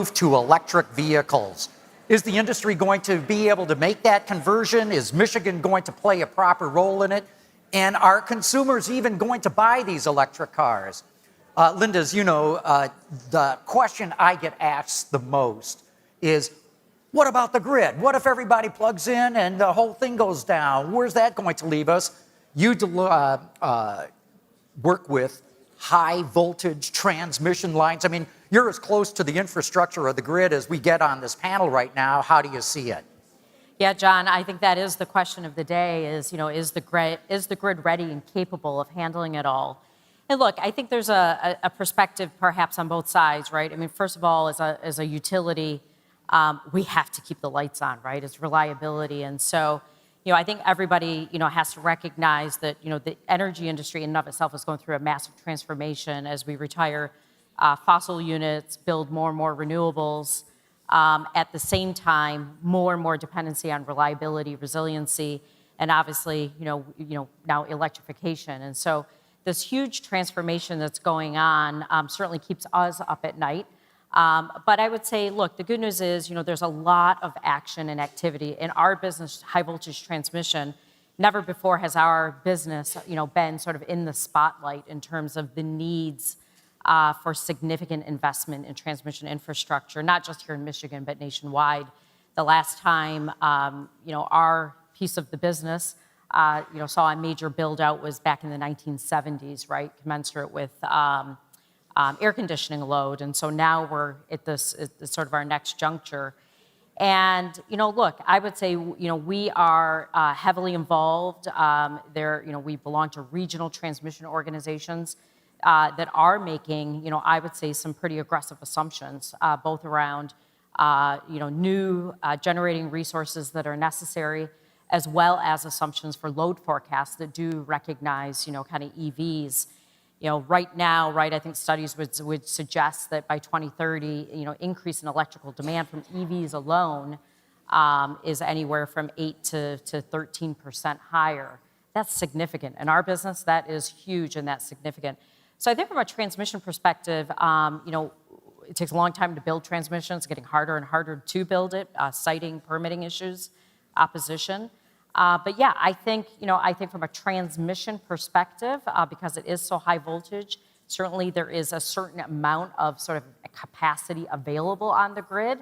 move to electric vehicles. Is the industry going to be able to make that conversion? Is Michigan going to play a proper role in it? And are consumers even going to buy these electric cars? Linda, as you know, the question I get asked the most is, what about the grid? What if everybody plugs in and the whole thing goes down? Where's that going to leave us? You work with high voltage transmission lines. I mean, you're as close to the infrastructure of the grid as we get on this panel right now. How do you see it? Yeah, John, I think that is the question of the day is, is the grid ready and capable of handling it all? And look, I think there's a perspective perhaps on both sides, right? I mean, first of all, as a utility, we have to keep the lights on, right? It's reliability. And so, I think everybody, has to recognize that, the energy industry in and of itself is going through a massive transformation as we retire fossil units, build more and more renewables. At the same time, more and more dependency on reliability, resiliency, and obviously, now electrification. And so this huge transformation that's going on certainly keeps us up at night. But I would say, look, the good news is, there's a lot of action and activity in our business, high voltage transmission. Never before has our business, been sort of in the spotlight in terms of the needs for significant investment in transmission infrastructure, not just here in Michigan, but nationwide. The last time, our piece of the business, saw a major build out was back in the 1970s, right, commensurate with air conditioning load. And so now we're at this sort of our next juncture. And, look, I would say, we are heavily involved. We belong to regional transmission organizations that are making, I would say, some pretty aggressive assumptions, both around, new generating resources that are necessary, as well as assumptions for load forecasts that do recognize, kind of EVs. Right now, right, I think studies would suggest that by 2030, increase in electrical demand from EVs alone is anywhere from 8 to 13% higher. That's significant. In our business, that is huge and that's significant. So I think from a transmission perspective, it takes a long time to build transmission. It's getting harder and harder to build it, citing permitting issues, opposition. But yeah, I think from a transmission perspective, because it is so high voltage, certainly there is a certain amount of sort of capacity available on the grid.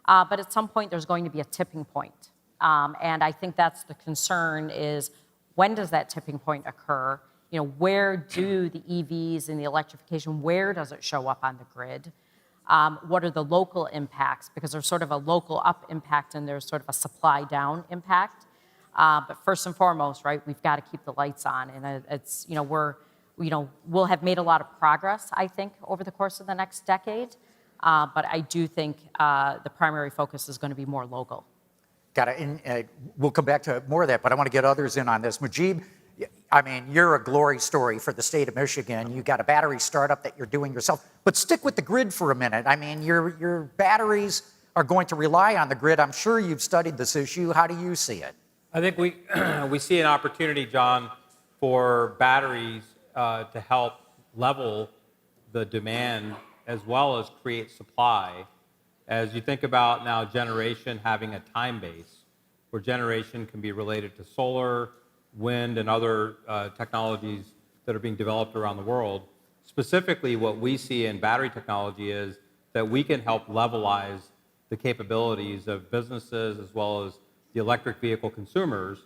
But at some point, there's going to be a tipping point. And I think that's the concern is, when does that tipping point occur? Where do the EVs and the electrification, where does it show up on the grid? What are the local impacts? Because there's sort of a local up impact and there's sort of a supply down impact. But first and foremost, right, we've got to keep the lights on. And it's, we'll have made a lot of progress, I think, over the course of the next decade. But I do think the primary focus is going to be more local. Got it. And we'll come back to more of that, but I want to get others in on this. Mujib, I mean, you're a glory story for the state of Michigan. You got a battery startup that you're doing yourself. But stick with the grid for a minute. I mean, your batteries are going to rely on the grid. I'm sure you've studied this issue. How do you see it? I think we see an opportunity, John, for batteries to help level the demand as well as create supply. As you think about now generation having a time base, where generation can be related to solar, wind, and other technologies that are being developed around the world. Specifically, what we see in battery technology is that we can help levelize the capabilities of businesses as well as the electric vehicle consumers,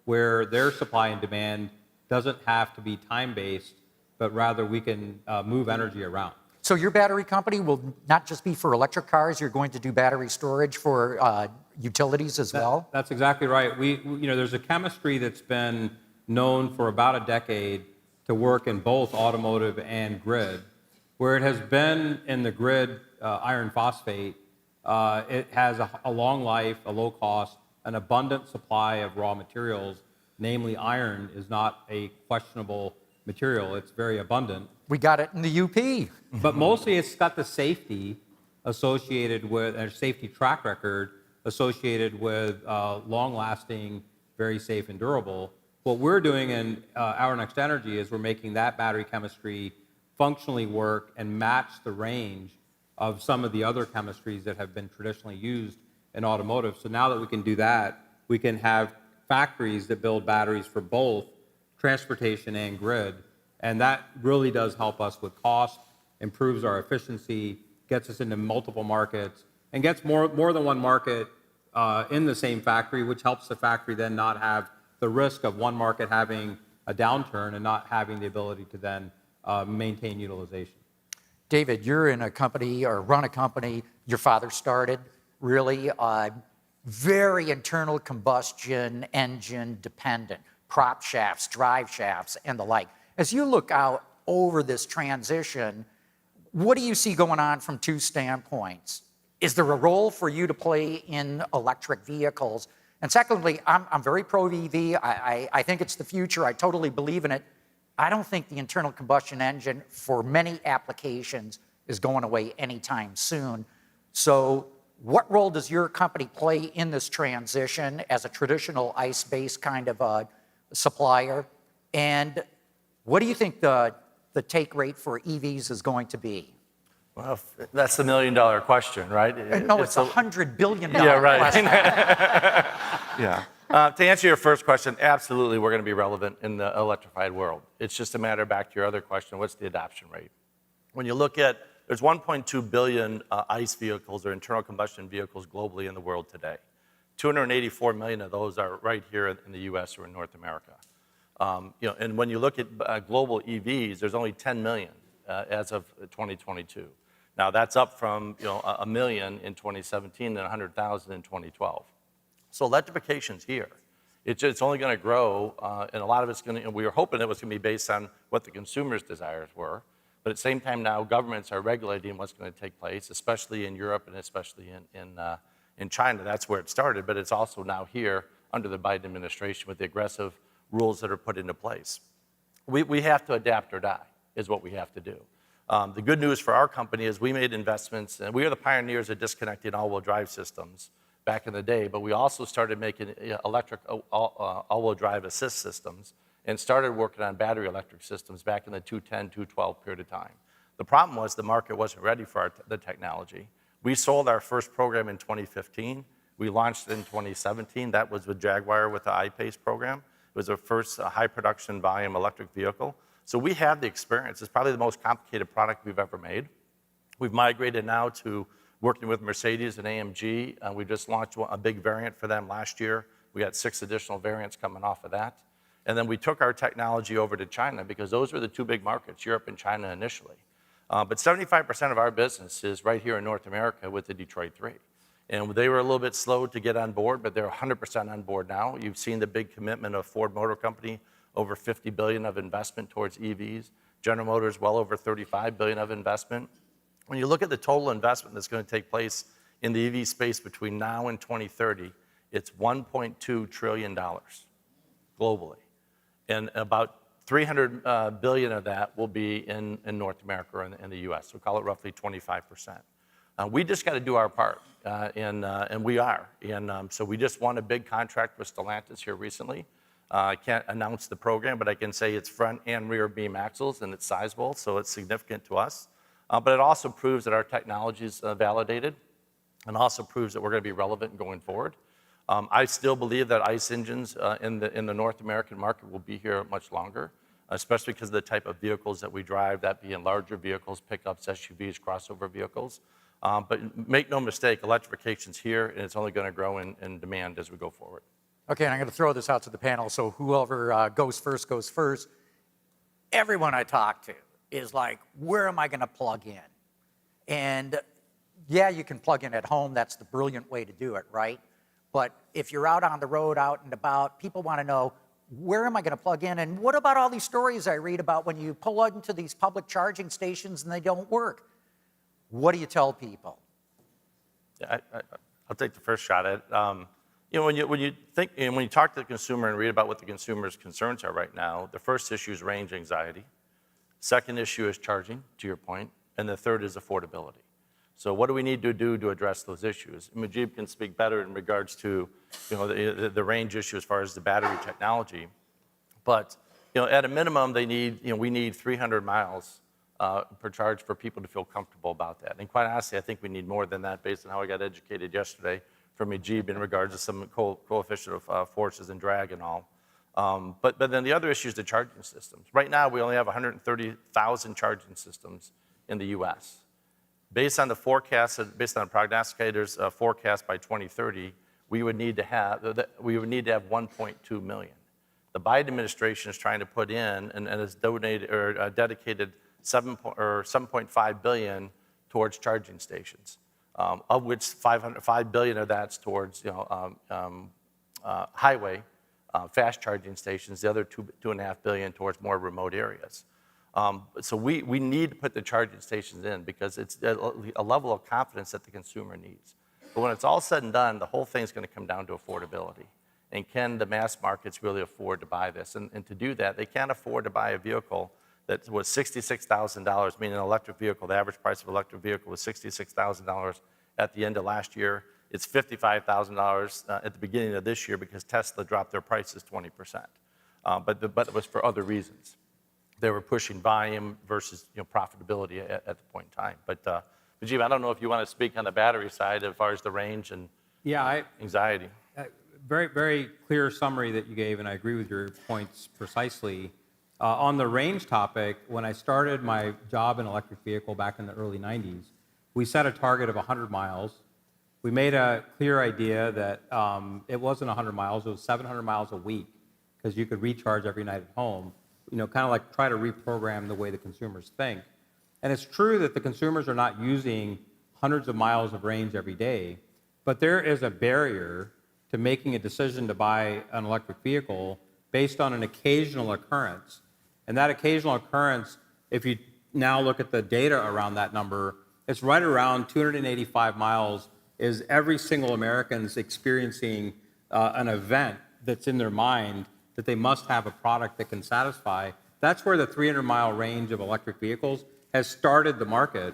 where their supply and demand doesn't have to be time-based, but rather we can move energy around. So your battery company will not just be for electric cars, you're going to do battery storage for utilities as well? That's exactly right. There's a chemistry that's been known for about a decade to work in both automotive and grid. Where it has been in the grid, iron phosphate, it has a long life, a low cost, an abundant supply of raw materials, namely iron is not a questionable material. It's very abundant. We got it in the UP. But mostly it's got the safety associated with, a safety track record associated with long-lasting, very safe and durable. What we're doing in Our Next Energy is we're making that battery chemistry functionally work and match the range of some of the other chemistries that have been traditionally used in automotive. So now that we can do that, we can have factories that build batteries for both transportation and grid. And that really does help us with cost, improves our efficiency, gets us into multiple markets, and gets more than one market in the same factory, which helps the factory then not have the risk of one market having a downturn and not having the ability to then maintain utilization. David, you're in a company or run a company your father started, really very internal combustion engine dependent, prop shafts, drive shafts, and the like. As you look out over this transition, what do you see going on from two standpoints? Is there a role for you to play in electric vehicles? And secondly, I'm very pro-EV. I think it's the future. I totally believe in it. I don't think the internal combustion engine for many applications is going away anytime soon. So what role does your company play in this transition as a traditional ICE-based kind of a supplier? And what do you think the take rate for EVs is going to be? Well, that's the million-dollar question, right? No, it's $100 billion question. Yeah. To answer your first question, absolutely, we're going to be relevant in the electrified world. It's just a matter, back to your other question, what's the adoption rate? When you look at, there's 1.2 billion ICE vehicles or internal combustion vehicles globally in the world today. 284 million of those are right here in the U.S. or in North America. And when you look at global EVs, there's only 10 million as of 2022. Now that's up from 1 million in 2017 and 100,000 in 2012. So electrification's here. It's only going to grow, and a lot of it's going to. We were hoping it was going to be based on what the consumers' desires were, but at the same time now governments are regulating what's going to take place, especially in Europe and especially in China. That's where it started, but it's also now here under the Biden administration with the aggressive rules that are put into place. We have to adapt or die is what we have to do. The good news for our company is we made investments, and we are the pioneers of disconnecting all-wheel drive systems back in the day, but we also started making electric all-wheel drive assist systems and started working on battery electric systems back in the 2010, 2012 period of time. The problem was the market wasn't ready for the technology. We sold our first program in 2015. We launched it in 2017. That was with Jaguar with the I-PACE program. It was our first high production volume electric vehicle. So we have the experience. It's probably the most complicated product we've ever made. We've migrated now to working with Mercedes and AMG. We just launched a big variant for them last year. We got 6 additional variants coming off of that. And then we took our technology over to China because those were the 2 big markets, Europe and China initially. But 75% of our business is right here in North America with the Detroit 3. And they were a little bit slow to get on board, but they're 100% on board now. You've seen the big commitment of Ford Motor Company, over $50 billion of investment towards EVs. General Motors, well over $35 billion of investment. When you look at the total investment that's going to take place in the EV space between now and 2030, it's $1.2 trillion globally. And about $300 billion of that will be in North America or in the US. So call it roughly 25%. We just got to do our part, and we are. And so we just won a big contract with Stellantis here recently. I can't announce the program, but I can say it's front and rear beam axles, and it's sizable, so it's significant to us. But it also proves that our technology is validated, and also proves that we're going to be relevant going forward. I still believe that ICE engines in the North American market will be here much longer, especially because of the type of vehicles that we drive, that being larger vehicles, pickups, SUVs, crossover vehicles. But make no mistake, electrification's here, and it's only going to grow in demand as we go forward. Okay, and I'm going to throw this out to the panel, so whoever goes first goes first. Everyone I talk to is like, where am I going to plug in? And yeah, you can plug in at home. That's the brilliant way to do it, right? But if you're out on the road, out and about, people want to know, where am I going to plug in? And what about all these stories I read about when you pull into these public charging stations and they don't work? What do you tell people? I'll take the first shot at it. When you think and when you talk to the consumer and read about what the consumer's concerns are right now, the first issue is range anxiety. Second issue is charging, to your point, and the third is affordability. So what do we need to do to address those issues? Mujib can speak better in regards to the range issue as far as the battery technology, but at a minimum we need 300 miles per charge for people to feel comfortable about that. And quite honestly, I think we need more than that based on how I got educated yesterday from Ajib in regards to some coefficient of forces and drag and all. But then the other issue is the charging systems. Right now, we only have 130,000 charging systems in the U.S. Based on the forecast, based on the prognosticators' forecast by 2030, we would need to have 1.2 million. The Biden administration is trying to put in and has donated or dedicated 7.5 billion towards charging stations, of which 5 billion of that's towards highway fast charging stations. The other 2.5 billion towards more remote areas. So we need to put the charging stations in because it's a level of confidence that the consumer needs. But when it's all said and done, the whole thing's going to come down to affordability. And can the mass markets really afford to buy this? And to do that, they can't afford to buy a vehicle that was $66,000, meaning an electric vehicle. The average price of an electric vehicle was $66,000 at the end of last year. It's $55,000 at the beginning of this year because Tesla dropped their prices 20%. But it was for other reasons. They were pushing volume versus profitability at the point in time. But Rajiv, I don't know if you want to speak on the battery side as far as the range and anxiety. Very, very clear summary that you gave, and I agree with your points precisely. On the range topic, when I started my job in electric vehicle back in the early 90s, we set a target of 100 miles. We made a clear idea that it wasn't 100 miles, it was 700 miles a week, because you could recharge every night at home, kind of like try to reprogram the way the consumers think. And it's true that the consumers are not using hundreds of miles of range every day, but there is a barrier to making a decision to buy an electric vehicle based on an occasional occurrence. And that occasional occurrence, if you now look at the data around that number, it's right around 285 miles is every single American's experiencing an event that's in their mind that they must have a product that can satisfy. That's where the 300-mile range of electric vehicles has started the market.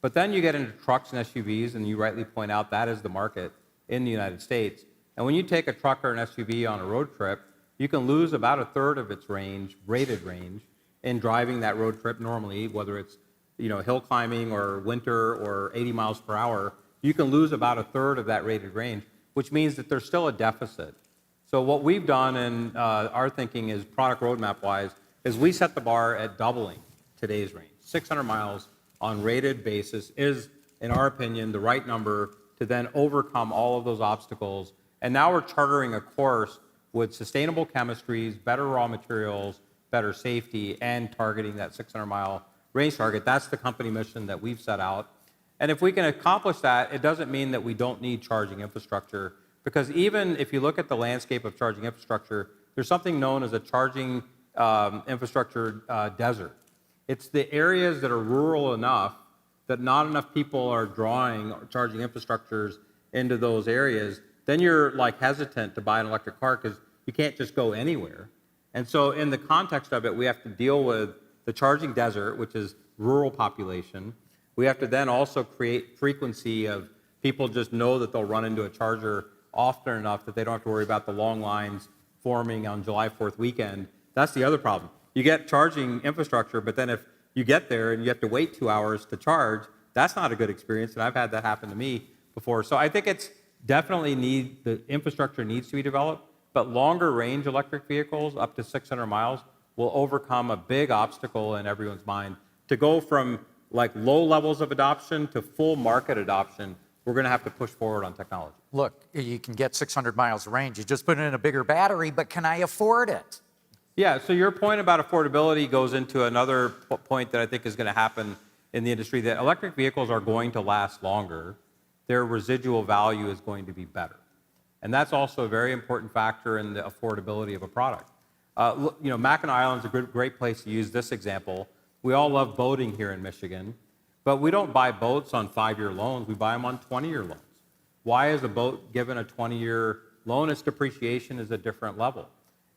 But then you get into trucks and SUVs, and you rightly point out that is the market in the United States. And when you take a truck or an SUV on a road trip, you can lose about a third of its range, rated range, in driving that road trip normally, whether it's hill climbing or winter or 80 miles per hour. You can lose about a third of that rated range, which means that there's still a deficit. So what we've done in our thinking is product roadmap-wise, is we set the bar at doubling today's range. 600 miles on rated basis is, in our opinion, the right number to then overcome all of those obstacles. And now we're chartering a course with sustainable chemistries, better raw materials, better safety, and targeting that 600-mile range target. That's the company mission that we've set out. And if we can accomplish that, it doesn't mean that we don't need charging infrastructure, because even if you look at the landscape of charging infrastructure, there's something known as a charging infrastructure desert. It's the areas that are rural enough that not enough people are drawing charging infrastructures into those areas. Then you're hesitant to buy an electric car because you can't just go anywhere. And so in the context of it, we have to deal with the charging desert, which is rural population. We have to then also create frequency of people just know that they'll run into a charger often enough that they don't have to worry about the long lines forming on July 4th weekend. That's the other problem. You get charging infrastructure, but then if you get there and you have to wait 2 hours to charge, that's not a good experience, and I've had that happen to me before. So I think it's definitely the infrastructure needs to be developed, but longer range electric vehicles up to 600 miles will overcome a big obstacle in everyone's mind. To go from low levels of adoption to full market adoption, we're going to have to push forward on technology. Look, you can get 600 miles of range. You just put in a bigger battery, but can I afford it? Yeah, so your point about affordability goes into another point that I think is going to happen in the industry, that electric vehicles are going to last longer. Their residual value is going to be better. And that's also a very important factor in the affordability of a product. Mackinac Island is a great place to use this example. We all love boating here in Michigan, but we don't buy boats on 5-year loans. We buy them on 20-year loans. Why is a boat given a 20-year loan? Its depreciation is a different level.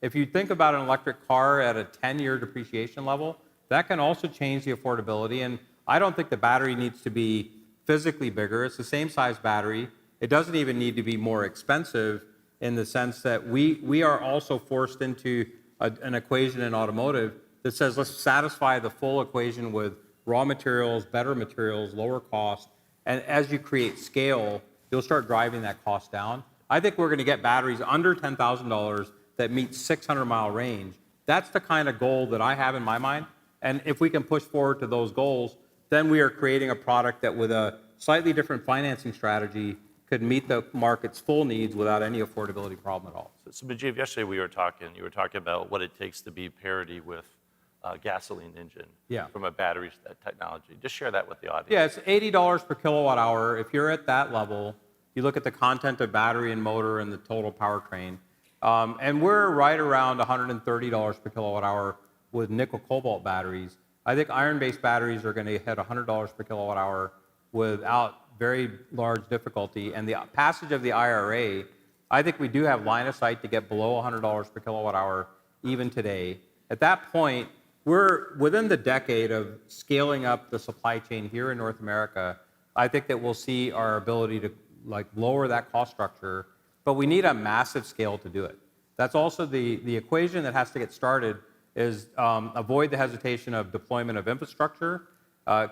If you think about an electric car at a 10-year depreciation level, that can also change the affordability. And I don't think the battery needs to be physically bigger. It's the same size battery. It doesn't even need to be more expensive in the sense that we are also forced into an equation in automotive that says let's satisfy the full equation with raw materials, better materials, lower cost. And as you create scale, you'll start driving that cost down. I think we're going to get batteries under $10,000 that meet 600-mile range. That's the kind of goal that I have in my mind. And if we can push forward to those goals, then we are creating a product that with a slightly different financing strategy could meet the market's full needs without any affordability problem at all. So Mujeeb, yesterday you were talking about what it takes to be parity with gasoline engine from a battery technology. Just share that with the audience. Yeah, it's $80 per kilowatt hour. If you're at that level, you look at the content of battery and motor and the total powertrain, and we're right around $130 per kilowatt hour with nickel cobalt batteries. I think iron-based batteries are going to hit $100 per kilowatt hour without very large difficulty. And the passage of the IRA, I think we do have line of sight to get below $100 per kilowatt hour even today. At that point, we're within the decade of scaling up the supply chain here in North America. I think that we'll see our ability to lower that cost structure, but we need a massive scale to do it. That's also the equation that has to get started is avoid the hesitation of deployment of infrastructure,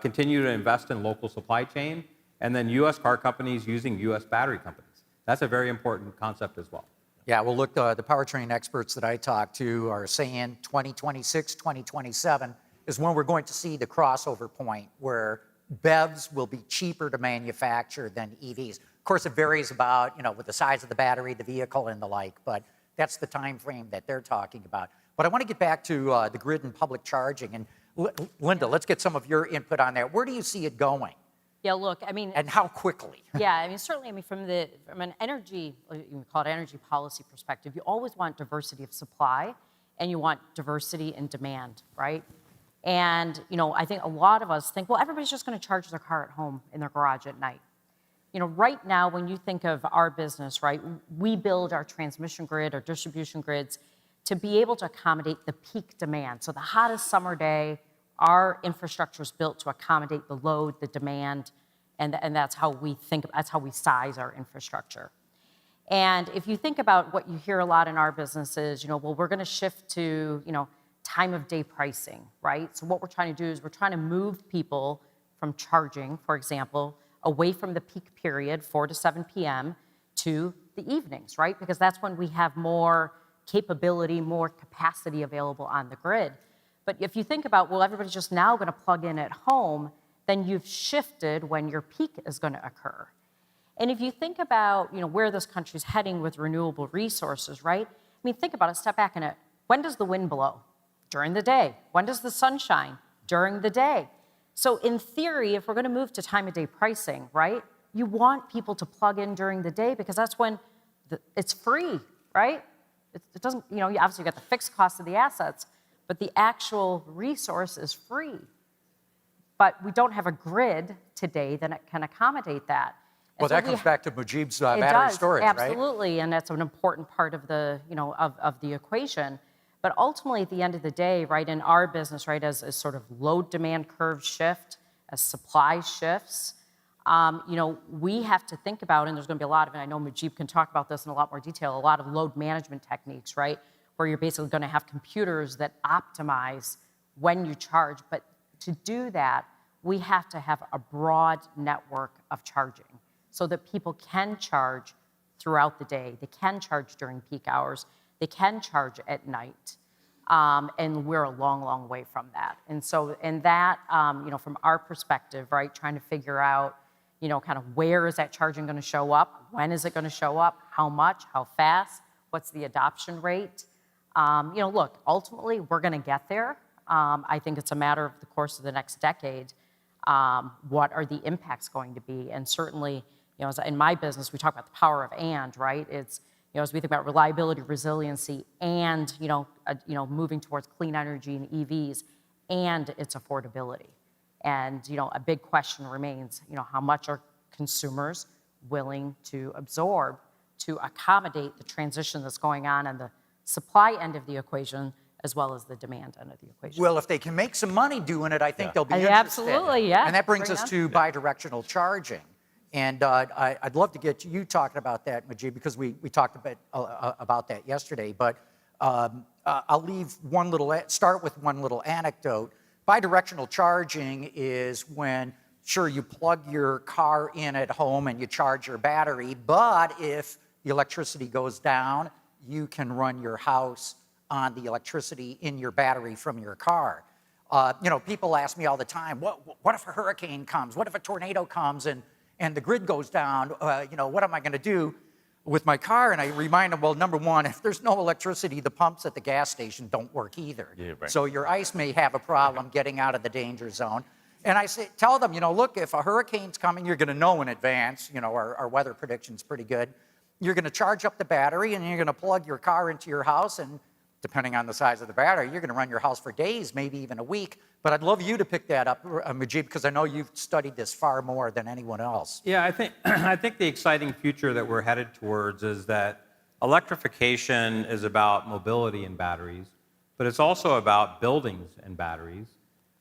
continue to invest in local supply chain, and then U.S. car companies using U.S. battery companies. That's a very important concept as well. Yeah, well, look, the powertrain experts that I talked to are saying 2026, 2027 is when we're going to see the crossover point where BEVs will be cheaper to manufacture than EVs. Of course, it varies about, with the size of the battery, the vehicle, and the like, but that's the time frame that they're talking about. But I want to get back to the grid and public charging. And Linda, let's get some of your input on that. Where do you see it going? Yeah, look, I mean, and how quickly? Yeah, I mean, certainly, I mean, from an energy, you call it energy policy perspective, you always want diversity of supply, and you want diversity in demand, right? And I think a lot of us think, well, everybody's just going to charge their car at home in their garage at night. Right now, when you think of our business, right, we build our transmission grid, our distribution grids, to be able to accommodate the peak demand. So the hottest summer day, our infrastructure is built to accommodate the load, the demand, and that's how we that's how we size our infrastructure. And if you think about what you hear a lot in our business is, well, we're going to shift to, time of day pricing, right? So what we're trying to do is we're trying to move people from charging, for example, away from the peak period, 4 to 7 p.m., to the evenings, right? Because that's when we have more capability, more capacity available on the grid. But if you think about, well, everybody's just now going to plug in at home, then you've shifted when your peak is going to occur. And if you think about, where this country's heading with renewable resources, right? I mean, think about it, step back in it. When does the wind blow? During the day. When does the sun shine? During the day. So in theory, if we're going to move to time of day pricing, right? You want people to plug in during the day because that's when it's free, right? It doesn't, obviously you got the fixed cost of the assets, but the actual resource is free. But we don't have a grid today that can accommodate that. And well, so that comes back to Mujeeb's battery storage, absolutely, right? Absolutely, and that's an important part of the, of the equation. But ultimately, at the end of the day, right, in our business, right, as sort of load demand curves shift, as supply shifts, we have to think about, and there's going to be a lot of, and I know Mujeeb can talk about this in a lot more detail, a lot of load management techniques, right, where you're basically going to have computers that optimize when you charge. But to do that, we have to have a broad network of charging so that people can charge throughout the day. They can charge during peak hours. They can charge at night. And we're a long, long way from that. And so, and that, from our perspective, right, trying to figure out, kind of where is that charging going to show up? When is it going to show up? How much? How fast? What's the adoption rate? Look, ultimately, we're going to get there. I think it's a matter of the course of the next decade. What are the impacts going to be? And certainly, as in my business, we talk about the power of and, right? It's, as we think about reliability, resiliency, and, moving towards clean energy and EVs, and its affordability. And, a big question remains, how much are consumers willing to absorb to accommodate the transition that's going on the supply end of the equation as well as the demand end of the equation. Well, if they can make some money doing it, I think they'll be interested. Absolutely, yeah. And that brings us to bidirectional charging. And I'd love to get you talking about that, Mujeeb, because we talked a bit about that yesterday. But I'll start with one little anecdote. Bidirectional charging is when, sure, you plug your car in at home and you charge your battery, but if the electricity goes down, you can run your house on the electricity in your battery from your car. People ask me all the time, what if a hurricane comes? What if a tornado comes and the grid goes down? What am I going to do with my car? And I remind them, well, number one, if there's no electricity, the pumps at the gas station don't work either. Yeah, right. So your ice may have a problem getting out of the danger zone. And I tell them, look, if a hurricane's coming, you're going to know in advance. Our weather prediction's pretty good. You're going to charge up the battery, and you're going to plug your car into your house, and depending on the size of the battery, you're going to run your house for days, maybe even a week. But I'd love you to pick that up, Majid, because I know you've studied this far more than anyone else. Yeah, I think the exciting future that we're headed towards is that electrification is about mobility and batteries, but it's also about buildings and batteries.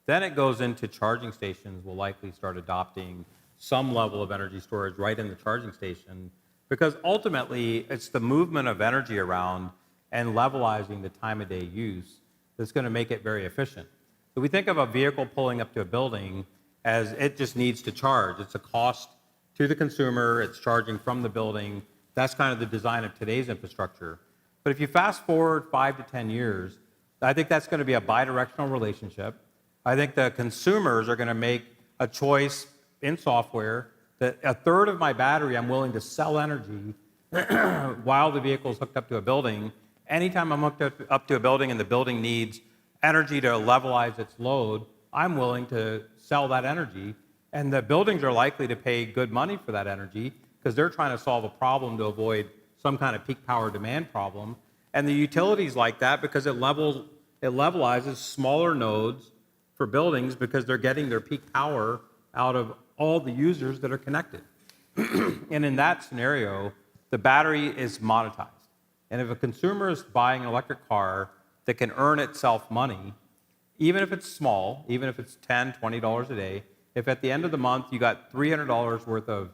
Then it goes into charging stations will likely start adopting some level of energy storage right in the charging station, because ultimately it's the movement of energy around and levelizing the time of day use that's going to make it very efficient. So we think of a vehicle pulling up to a building as it just needs to charge. It's a cost to the consumer. It's charging from the building. That's kind of the design of today's infrastructure. But if you fast forward 5 to 10 years, I think that's going to be a bidirectional relationship. I think the consumers are going to make a choice in software that a third of my battery I'm willing to sell energy while the vehicle is hooked up to a building. Anytime I'm hooked up to a building and the building needs energy to levelize its load, I'm willing to sell that energy. And the buildings are likely to pay good money for that energy because they're trying to solve a problem to avoid some kind of peak power demand problem. And the utilities like that because it levelizes smaller nodes for buildings because they're getting their peak power out of all the users that are connected. And in that scenario, the battery is monetized. And if a consumer is buying an electric car that can earn itself money, even if it's small, even if it's $10, $20 a day, if at the end of the month you got $300 worth of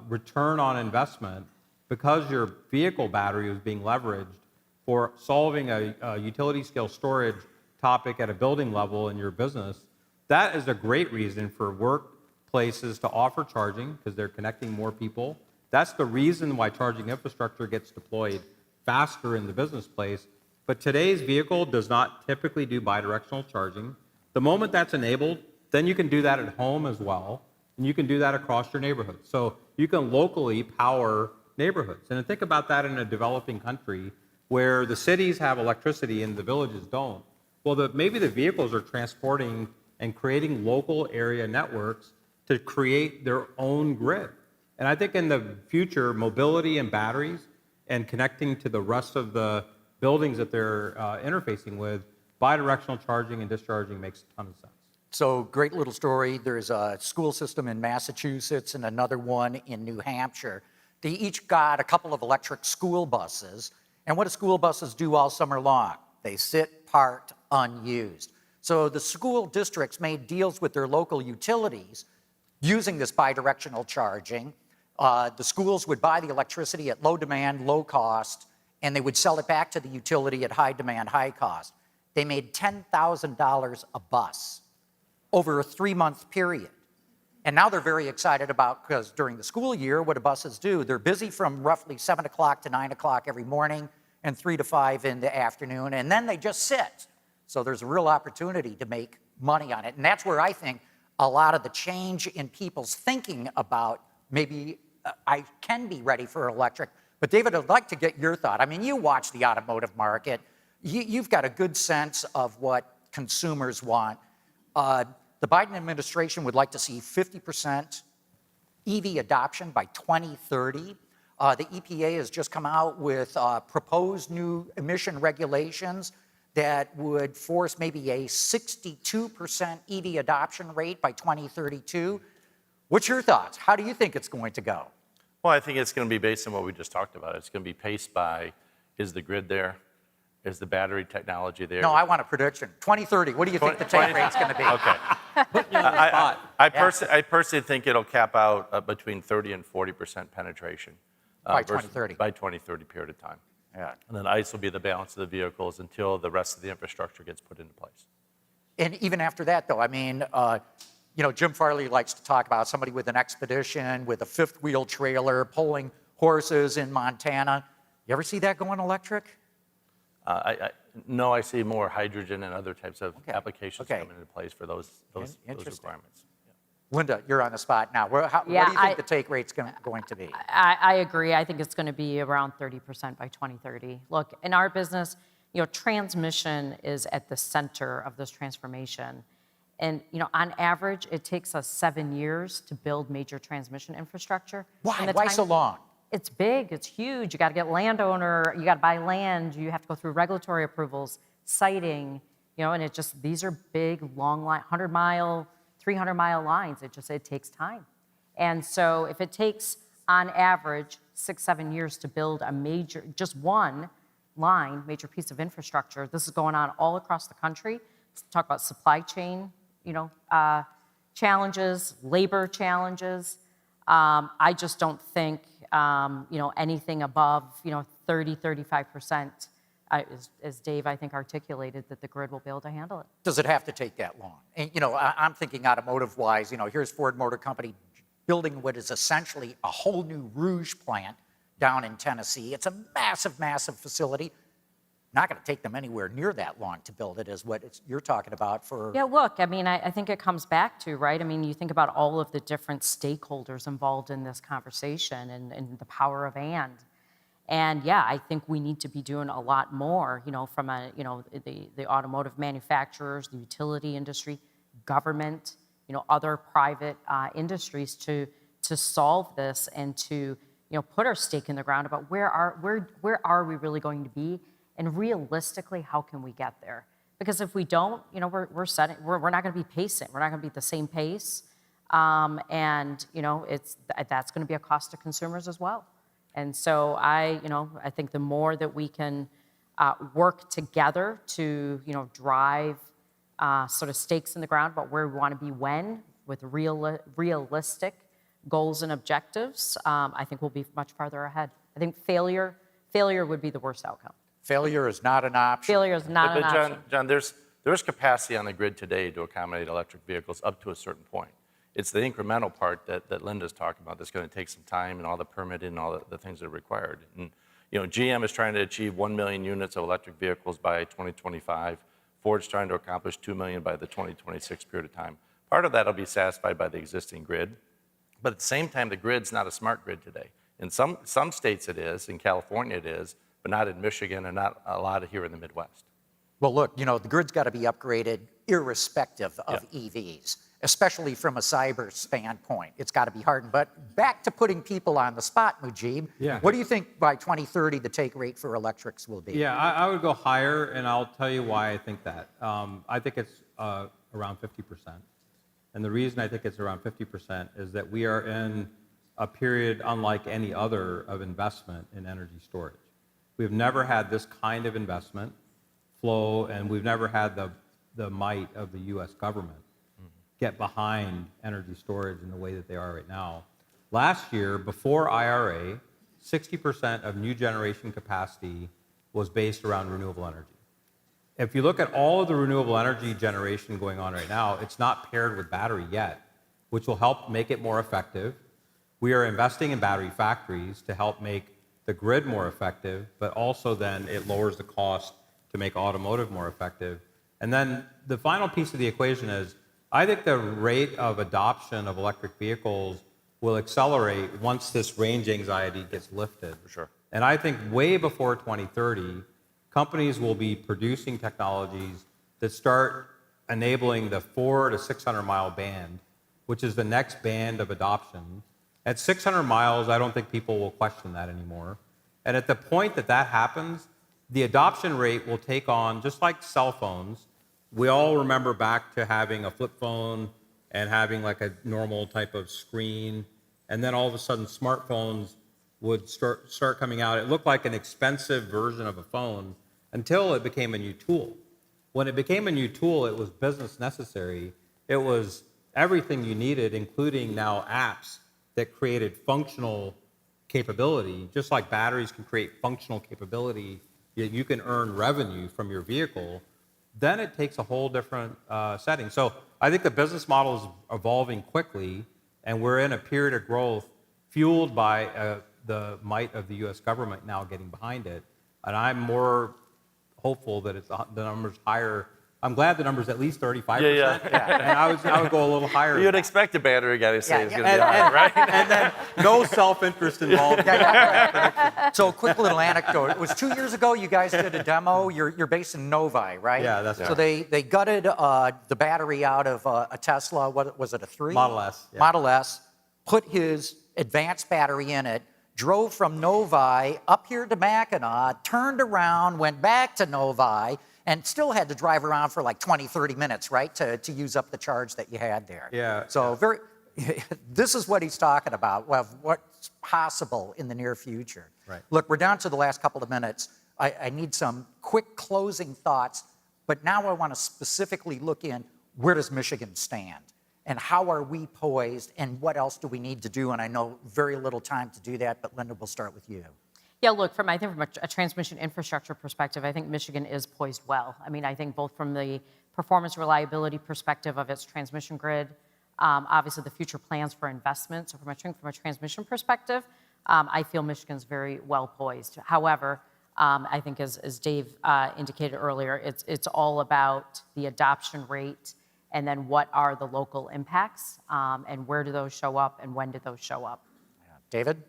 return on investment because your vehicle battery was being leveraged for solving a utility scale storage topic at a building level in your business, that is a great reason for workplaces to offer charging because they're connecting more people. That's the reason why charging infrastructure gets deployed faster in the business place. But today's vehicle does not typically do bidirectional charging. The moment that's enabled, then you can do that at home as well, and you can do that across your neighborhood. So you can locally power neighborhoods. And think about that in a developing country where the cities have electricity and the villages don't. Well, maybe the vehicles are transporting and creating local area networks to create their own grid. And I think in the future, mobility and batteries and connecting to the rest of the buildings that they're interfacing with, bidirectional charging and discharging makes a ton of sense. So, great little story. There's a school system in Massachusetts and another one in New Hampshire. They each got a couple of electric school buses. And what do school buses do all summer long? They sit parked unused. So the school districts made deals with their local utilities using this bidirectional charging. The schools would buy the electricity at low demand, low cost, and they would sell it back to the utility at high demand, high cost. They made $10,000 a bus over a 3-month period. And now they're very excited about, because during the school year, what do buses do? They're busy from roughly 7 o'clock to 9 o'clock every morning and 3 to 5 in the afternoon, and then they just sit. So there's a real opportunity to make money on it. And that's where I think a lot of the change in people's thinking about maybe I can be ready for electric. But David, I'd like to get your thought. I mean, you watch the automotive market. You've got a good sense of what consumers want. The Biden administration would like to see 50% EV adoption by 2030. The EPA has just come out with proposed new emission regulations that would force maybe a 62% EV adoption rate by 2032. What's your thoughts? How do you think it's going to go? Well, I think it's going to be based on what we just talked about. It's going to be paced by, is the grid there? Is the battery technology there? No, I want a prediction. 2030, what do you think the take rate's going to be? Okay. I personally think it'll cap out between 30 and 40% penetration. By 2030. By 2030 period of time. Yeah. And then ICE will be the balance of the vehicles until the rest of the infrastructure gets put into place. And even after that, though, I mean, Jim Farley likes to talk about somebody with an expedition, with a fifth wheel trailer, pulling horses in Montana. You ever see that going electric? No, I see more hydrogen and other types of applications Okay. coming into place for those Interesting. requirements. Linda, you're on the spot now. What do you think the take rate's going to be? I agree. I think it's going to be around 30% by 2030. Look, in our business, transmission is at the center of this transformation. And, on average, it takes us 7 years to build major transmission infrastructure. Why? Why so long? It's big, it's huge. You got to get landowner, you got to buy land, you have to go through regulatory approvals, siting, and these are big, long line, 100-mile, 300-mile lines. It takes time. And so if it takes, on average, 6-7 years to build just one line, major piece of infrastructure, this is going on all across the country. Talk about supply chain, challenges, labor challenges. I just don't think, anything above, 30, 35%, as Dave, I think, articulated, that the grid will be able to handle it. Does it have to take that long? And, I'm thinking automotive-wise, here's Ford Motor Company building what is essentially a whole new Rouge plant down in Tennessee. It's a massive, massive facility. Not going to take them anywhere near that long to build it, is what you're talking about for... Yeah, look, I mean, I think it comes back to, right? I mean, you think about all of the different stakeholders involved in this conversation and the power of and. And yeah, I think we need to be doing a lot more, from the automotive manufacturers, the utility industry, government, other private industries to solve this and to, put our stake in the ground about where are we really going to be, and realistically, how can we get there? Because if we don't, we're not going to be pacing. We're not going to be at the same pace, and that's going to be a cost to consumers as well. And so I think the more that we can work together to drive sort of stakes in the ground about where we want to be when, with realistic goals and objectives, I think we'll be much farther ahead. I think failure would be the worst outcome. Failure is not an option. Failure is not an option. John, there's capacity on the grid today to accommodate electric vehicles up to a certain point. It's the incremental part that Linda's talking about that's going to take some time and all the permitting and all the things that are required. And, GM is trying to achieve 1 million units of electric vehicles by 2025. Ford's trying to accomplish 2 million by the 2026 period of time. Part of that will be satisfied by the existing grid. But at the same time, the grid's not a smart grid today. In some states it is, in California it is, but not in Michigan and not a lot here in the Midwest. Well, look, the grid's got to be upgraded irrespective of EVs, especially from a cyber standpoint. It's got to be hardened. But back to putting people on the spot, Mujib, what do you think by 2030 the take rate for electrics will be? Yeah, I would go higher, and I'll tell you why I think that. I think it's around 50%. And the reason I think it's around 50% is that we are in a period unlike any other of investment in energy storage. We've never had this kind of investment flow, and we've never had the might of the U.S. government get behind energy storage in the way that they are right now. Last year, before IRA, 60% of new generation capacity was based around renewable energy. If you look at all of the renewable energy generation going on right now, it's not paired with battery yet, which will help make it more effective. We are investing in battery factories to help make the grid more effective, but also then it lowers the cost to make automotive more effective. And then the final piece of the equation is, I think the rate of adoption of electric vehicles will accelerate once this range anxiety gets lifted. For sure. And I think way before 2030, companies will be producing technologies that start enabling the 400 to 600 mile band, which is the next band of adoption. At 600 miles, I don't think people will question that anymore. And at the point that that happens, the adoption rate will take on, just like cell phones. We all remember back to having a flip phone and having like a normal type of screen. And then all of a sudden, smartphones would start coming out. It looked like an expensive version of a phone until it became a new tool. When it became a new tool, it was business necessary. It was everything you needed, including now apps that created functional capability. Just like batteries can create functional capability, you can earn revenue from your vehicle. then it takes a whole different setting. So I think the business model is evolving quickly, and we're in a period of growth fueled by the might of the U.S. government now getting behind it. And I'm more hopeful that the number's higher. I'm glad the number's at least 35%. Yeah. And I would go a little higher. You'd expect a battery guy to say Yeah, it's yeah. going to be high, right? And then no self-interest involved. So, quick little anecdote. It was 2 years ago you guys did a demo. You're based in Novi, right? Yeah, that's So right. they gutted the battery out of a Tesla. What was it, a 3? Model S, yeah. Model S. Put his advanced battery in it. Drove from Novi up here to Mackinac. Turned around. Went back to Novi. And still had to drive around for like 20, 30 minutes, right, to use up the charge that you had there. Yeah. So this is what he's talking about, what's possible in the near future. Right. Look, we're down to the last couple of minutes. I need some quick closing thoughts, but now I want to specifically look in, where does Michigan stand? And how are we poised, and what else do we need to do? And I know very little time to do that, but Linda, we'll start with you. Yeah, look, from a transmission infrastructure perspective, I think Michigan is poised well. I mean, I think both from the performance reliability perspective of its transmission grid, obviously the future plans for investment. So from a transmission perspective, I feel Michigan's very well poised. However, I think as Dave indicated earlier, it's all about the adoption rate and then what are the local impacts and where do those show up and when do those show up. David?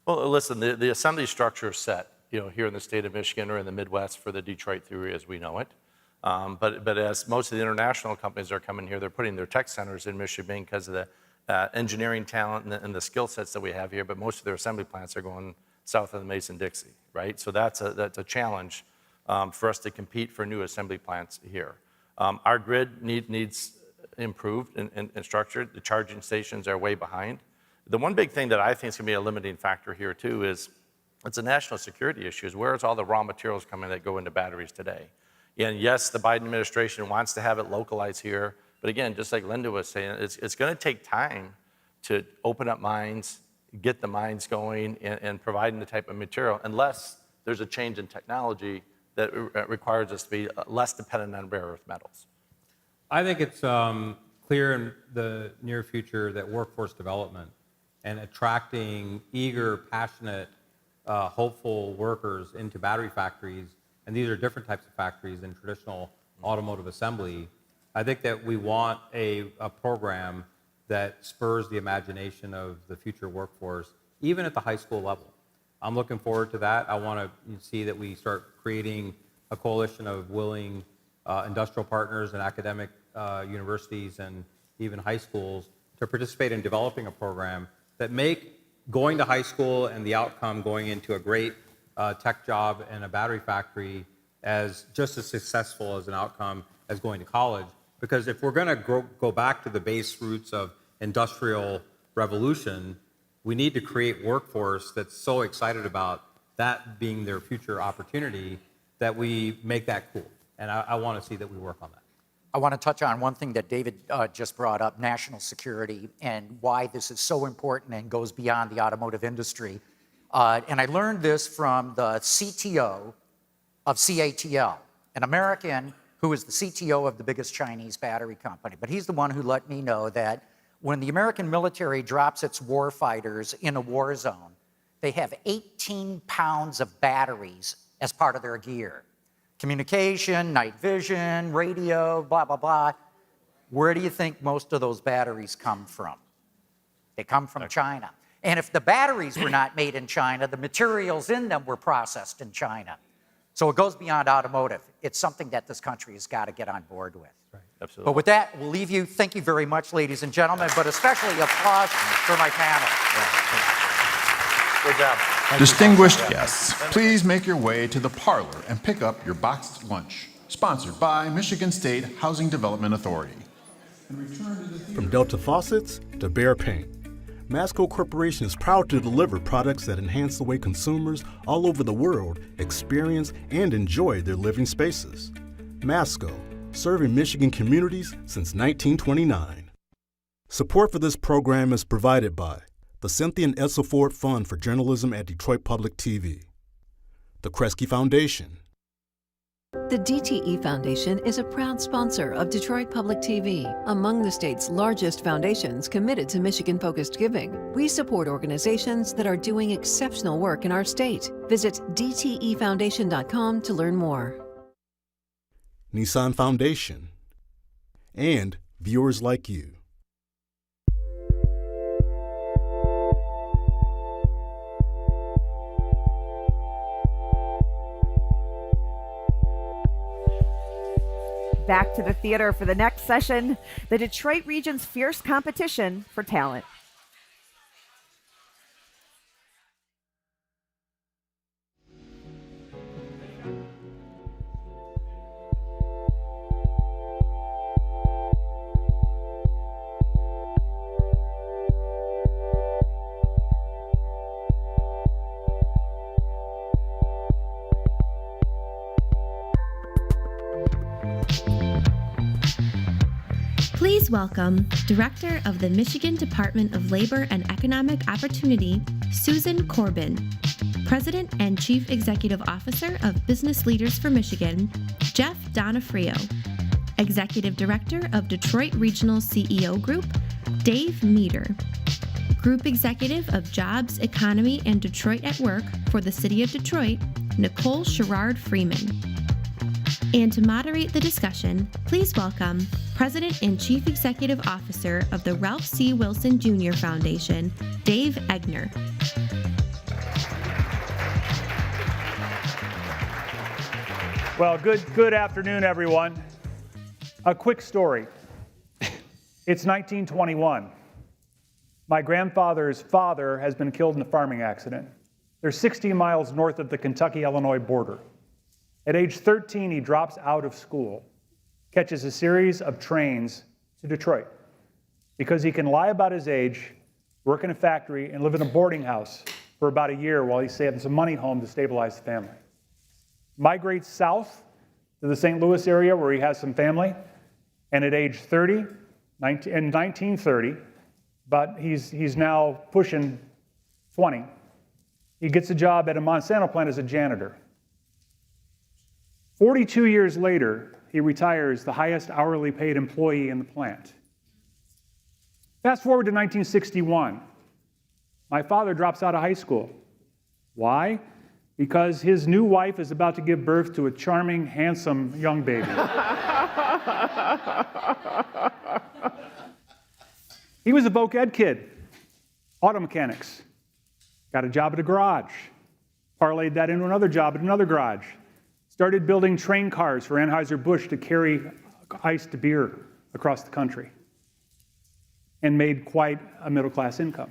Well, listen, the assembly structure is set, here in the state of Michigan or in the Midwest for the Detroit theory as we know it. But as most of the international companies are coming here, they're putting their tech centers in Michigan because of the engineering talent and the skill sets that we have here. But most of their assembly plants are going south of the Mason-Dixie, right? So that's a challenge for us to compete for new assembly plants here. Our grid needs improved and structured. The charging stations are way behind. The one big thing that I think is going to be a limiting factor here, too, is it's a national security issue. Is where's all the raw materials coming that go into batteries today? And yes, the Biden administration wants to have it localized here. But again, just like Linda was saying, it's going to take time to open up mines, get the mines going, and providing the type of material, unless there's a change in technology that requires us to be less dependent on rare earth metals. I think it's clear in the near future that workforce development and attracting eager, passionate, hopeful workers into battery factories, and these are different types of factories than traditional automotive assembly. I think that we want a program that spurs the imagination of the future workforce, even at the high school level. I'm looking forward to that. I want to see that we start creating a coalition of willing industrial partners and academic universities and even high schools to participate in developing a program that make going to high school and the outcome going into a great tech job in a battery factory as just as successful as an outcome as going to college. Because if we're going to go back to the base roots of industrial revolution, we need to create workforce that's so excited about that being their future opportunity that we make that cool. And I want to see that we work on that. I want to touch on one thing that David just brought up, national security, and why this is so important and goes beyond the automotive industry. And I learned this from the CTO of CATL, an American who is the CTO of the biggest Chinese battery company. But he's the one who let me know that when the American military drops its war fighters in a war zone, they have 18 pounds of batteries as part of their gear. Communication, night vision, radio, blah, blah, blah. Where do you think most of those batteries come from? They come from China. And if the batteries were not made in China, the materials in them were processed in China. So it goes beyond automotive. It's something that this country has got to get on board with. Right. Absolutely. But with that, we'll leave you. Thank you very much, ladies and gentlemen, but especially applause for my panel. Good job. Distinguished guests, please make your way to the parlor and pick up your boxed lunch. Sponsored by Michigan State Housing Development Authority. From Delta Faucets to Behr Paint, Masco Corporation is proud to deliver products that enhance the way consumers all over the world experience and enjoy their living spaces. Masco, serving Michigan communities since 1929. Support for this program is provided by the Cynthia and Edsel Ford Fund for Journalism at Detroit Public TV, the Kresge Foundation, The DTE Foundation is a proud sponsor of Detroit Public TV, among the state's largest foundations committed to Michigan-focused giving. We support organizations that are doing exceptional work in our state. Visit dtefoundation.com to learn more. Nissan Foundation, and viewers like you. Back to the theater for the next session, the Detroit region's fierce competition for talent. Please welcome Director of the Michigan Department of Labor and Economic Opportunity, Susan Corbin, President and Chief Executive Officer of Business Leaders for Michigan, Jeff Donofrio, Executive Director of Detroit Regional CEO Group, Dave Meter, Group Executive of Jobs, Economy, and Detroit at Work for the City of Detroit, Nicole Sherrard Freeman. And to moderate the discussion, please welcome President and Chief Executive Officer of the Ralph C. Wilson Jr. Foundation, Dave Egner. Well, good afternoon, everyone. A quick story. It's 1921. My grandfather's father has been killed in a farming accident. They're 60 miles north of the Kentucky-Illinois border. At age 13, he drops out of school, catches a series of trains to Detroit because he can lie about his age, work in a factory, and live in a boarding house for about a year while he's saving some money home to stabilize the family. Migrates south to the St. Louis area where he has some family, and at age 30, in 1930, but he's now pushing 20, he gets a job at a Monsanto plant as a janitor. 42 years later, he retires the highest hourly paid employee in the plant. Fast forward to 1961. My father drops out of high school. Why? Because his new wife is about to give birth to a charming, handsome young baby. He was a voc ed kid, auto mechanics. Got a job at a garage, parlayed that into another job at another garage. Started building train cars for Anheuser-Busch to carry iced beer across the country, and made quite a middle-class income.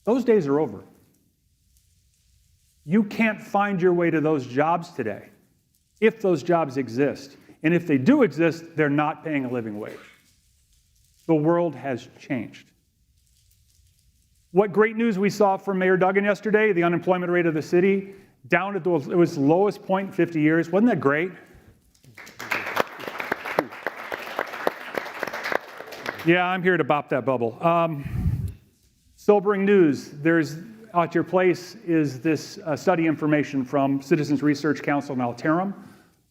Those days are over. You can't find your way to those jobs today, if those jobs exist. And if they do exist, they're not paying a living wage. The world has changed. What great news we saw from Mayor Duggan yesterday, the unemployment rate of the city, down at it was the lowest point in 50 years. Wasn't that great? Yeah, I'm here to bop that bubble. Sobering news. There's at your place is this study information from Citizens Research Council in Alterum,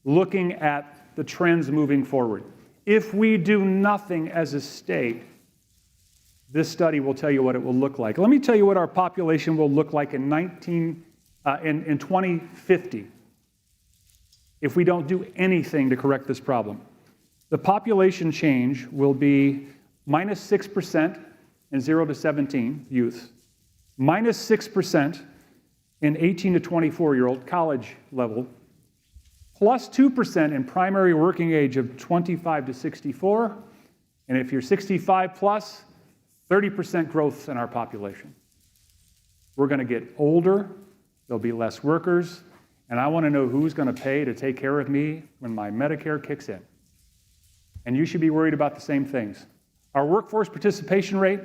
looking at the trends moving forward. If we do nothing as a state, this study will tell you what it will look like. Let me tell you what our population will look like in 2050 if we don't do anything to correct this problem. The population change will be minus 6% in 0 to 17 youth, minus 6% in 18 to 24-year-old college level, plus 2% in primary working age of 25 to 64, and if you're 65 plus, 30% growth in our population. We're going to get older, there'll be less workers, and I want to know who's going to pay to take care of me when my Medicare kicks in. And you should be worried about the same things. Our workforce participation rate,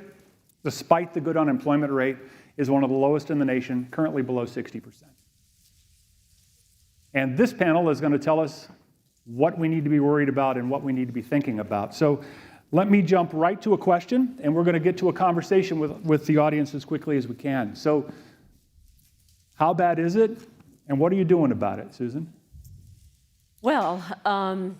despite the good unemployment rate, is one of the lowest in the nation, currently below 60%. And this panel is going to tell us what we need to be worried about and what we need to be thinking about. So let me jump right to a question, and we're going to get to a conversation with the audience as quickly as we can. So how bad is it, and what are you doing about it, Susan? Well,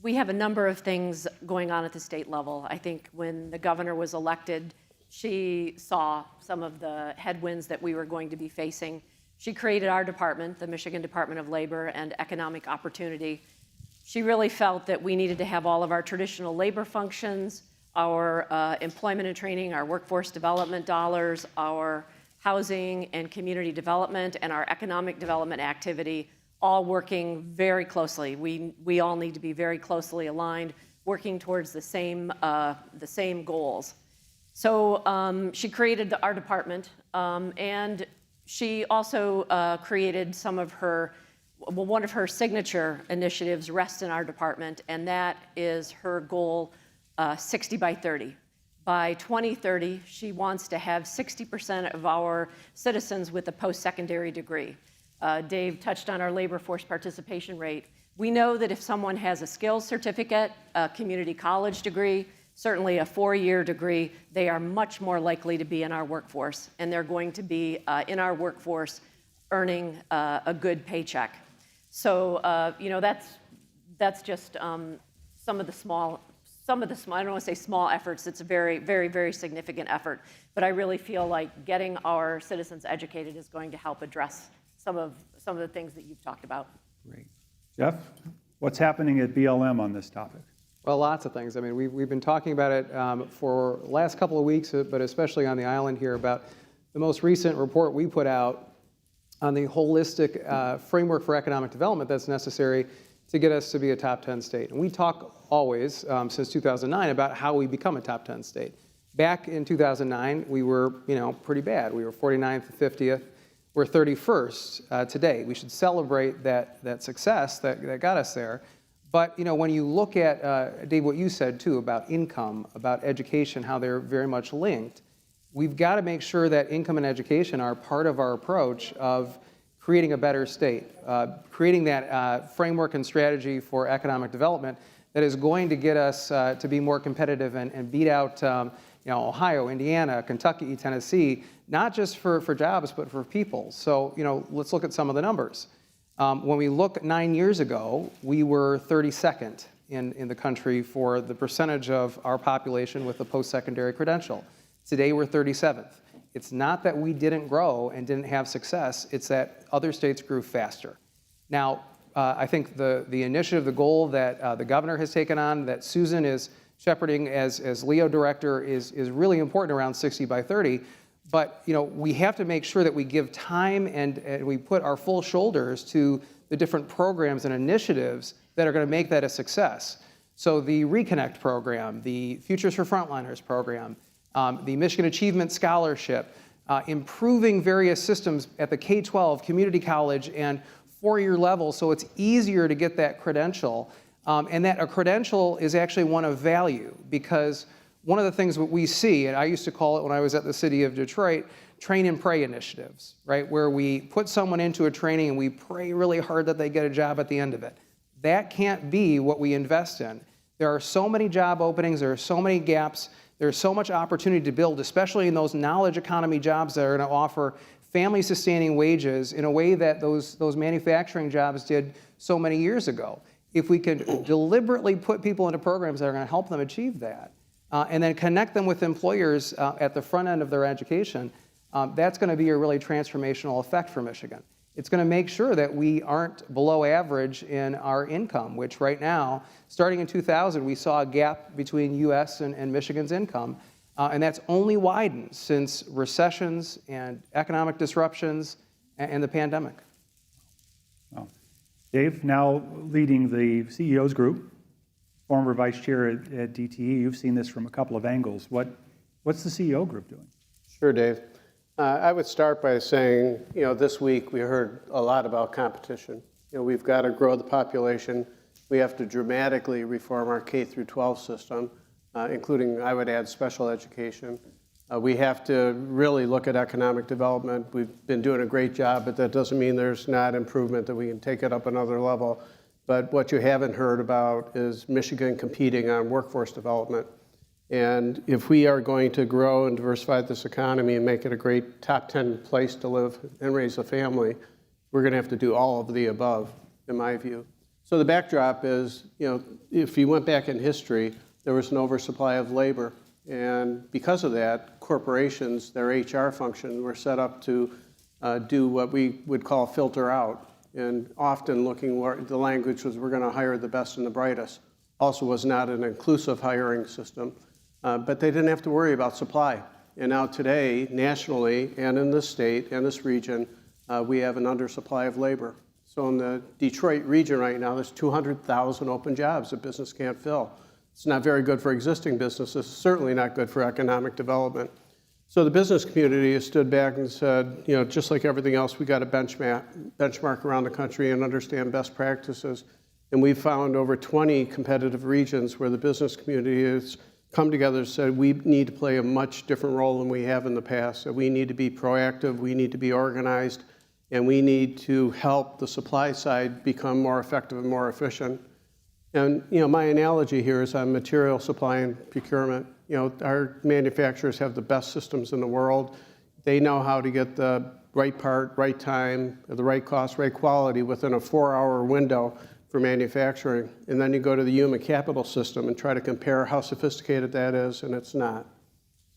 we have a number of things going on at the state level. I think when the governor was elected, she saw some of the headwinds that we were going to be facing. She created our department, the Michigan Department of Labor and Economic Opportunity. She really felt that we needed to have all of our traditional labor functions, our employment and training, our workforce development dollars, our housing and community development, and our economic development activity all working very closely. We all need to be very closely aligned, working towards the same goals. So she created our department, and she also created one of her signature initiatives rests in our department, and that is her goal, 60 by 30. By 2030, she wants to have 60% of our citizens with a post-secondary degree. Dave touched on our labor force participation rate. We know that if someone has a skills certificate, a community college degree, certainly a 4-year degree, they are much more likely to be in our workforce, and they're going to be in our workforce earning a good paycheck. So, that's just some of the small, I don't want to say small efforts, it's a very, very, very significant effort, but I really feel like getting our citizens educated is going to help address some of the things that you've talked about. Great. Jeff, what's happening at BLM on this topic? Well, lots of things. I mean, we've been talking about it for the last couple of weeks, but especially on the island here about the most recent report we put out on the holistic framework for economic development that's necessary to get us to be a top 10 state. And we talk always, since 2009, about how we become a top 10 state. Back in 2009, we were, pretty bad. We were 49th, 50th. We're 31st today. We should celebrate that success that got us there. But when you look at, Dave, what you said too about income, about education, how they're very much linked, we've got to make sure that income and education are part of our approach of creating a better state, creating that framework and strategy for economic development that is going to get us to be more competitive and beat out Ohio, Indiana, Kentucky, Tennessee, not just for jobs, but for people. So, let's look at some of the numbers. When we look 9 years ago, we were 32nd in the country for the percentage of our population with a post-secondary credential. Today, we're 37th. It's not that we didn't grow and didn't have success, it's that other states grew faster. Now, I think the initiative, the goal that the governor has taken on, that Susan is shepherding as Leo director is really important around 60 by 30. But we have to make sure that we give time and we put our full shoulders to the different programs and initiatives that are going to make that a success. So the Reconnect program, the Futures for Frontliners program, the Michigan Achievement Scholarship, improving various systems at the K-12, community college, and 4-year level so it's easier to get that credential. And that a credential is actually one of value, because one of the things that we see, and I used to call it when I was at the city of Detroit, train and pray initiatives, right? Where we put someone into a training and we pray really hard that they get a job at the end of it. That can't be what we invest in. There are so many job openings, there are so many gaps, there's so much opportunity to build, especially in those knowledge economy jobs that are going to offer family sustaining wages in a way that those manufacturing jobs did so many years ago. If we can deliberately put people into programs that are going to help them achieve that, and then connect them with employers at the front end of their education, that's going to be a really transformational effect for Michigan. It's going to make sure that we aren't below average in our income, which right now, starting in 2000, we saw a gap between U.S. and Michigan's income, and that's only widened since recessions and economic disruptions and the pandemic. Well, Dave, now leading the CEO's group, former vice chair at DTE, you've seen this from a couple of angles. What's the CEO group doing? Sure, Dave. I would start by saying, this week we heard a lot about competition. We've got to grow the population. We have to dramatically reform our K through 12 system, including, I would add, special education. We have to really look at economic development. We've been doing a great job, but that doesn't mean there's not improvement, that we can take it up another level. But what you haven't heard about is Michigan competing on workforce development. And if we are going to grow and diversify this economy and make it a great top 10 place to live and raise a family, we're going to have to do all of the above, in my view. So the backdrop is, if you went back in history, there was an oversupply of labor. And because of that, corporations, their HR function, were set up to do what we would call filter out. And often looking where the language was, we're going to hire the best and the brightest. Also was not an inclusive hiring system. But they didn't have to worry about supply. And now today, nationally and in this state and this region, we have an undersupply of labor. So in the Detroit region right now, there's 200,000 open jobs that business can't fill. It's not very good for existing businesses, certainly not good for economic development. So the business community has stood back and said, just like everything else, we got to benchmark around the country and understand best practices. And we've found over 20 competitive regions where the business community has come together and said we need to play a much different role than we have in the past. That we need to be proactive, we need to be organized, and we need to help the supply side become more effective and more efficient. And my analogy here is on material supply and procurement. Our manufacturers have the best systems in the world. They know how to get the right part, right time, at the right cost, right quality within a 4-hour window for manufacturing. And then you go to the human capital system and try to compare how sophisticated that is, and it's not.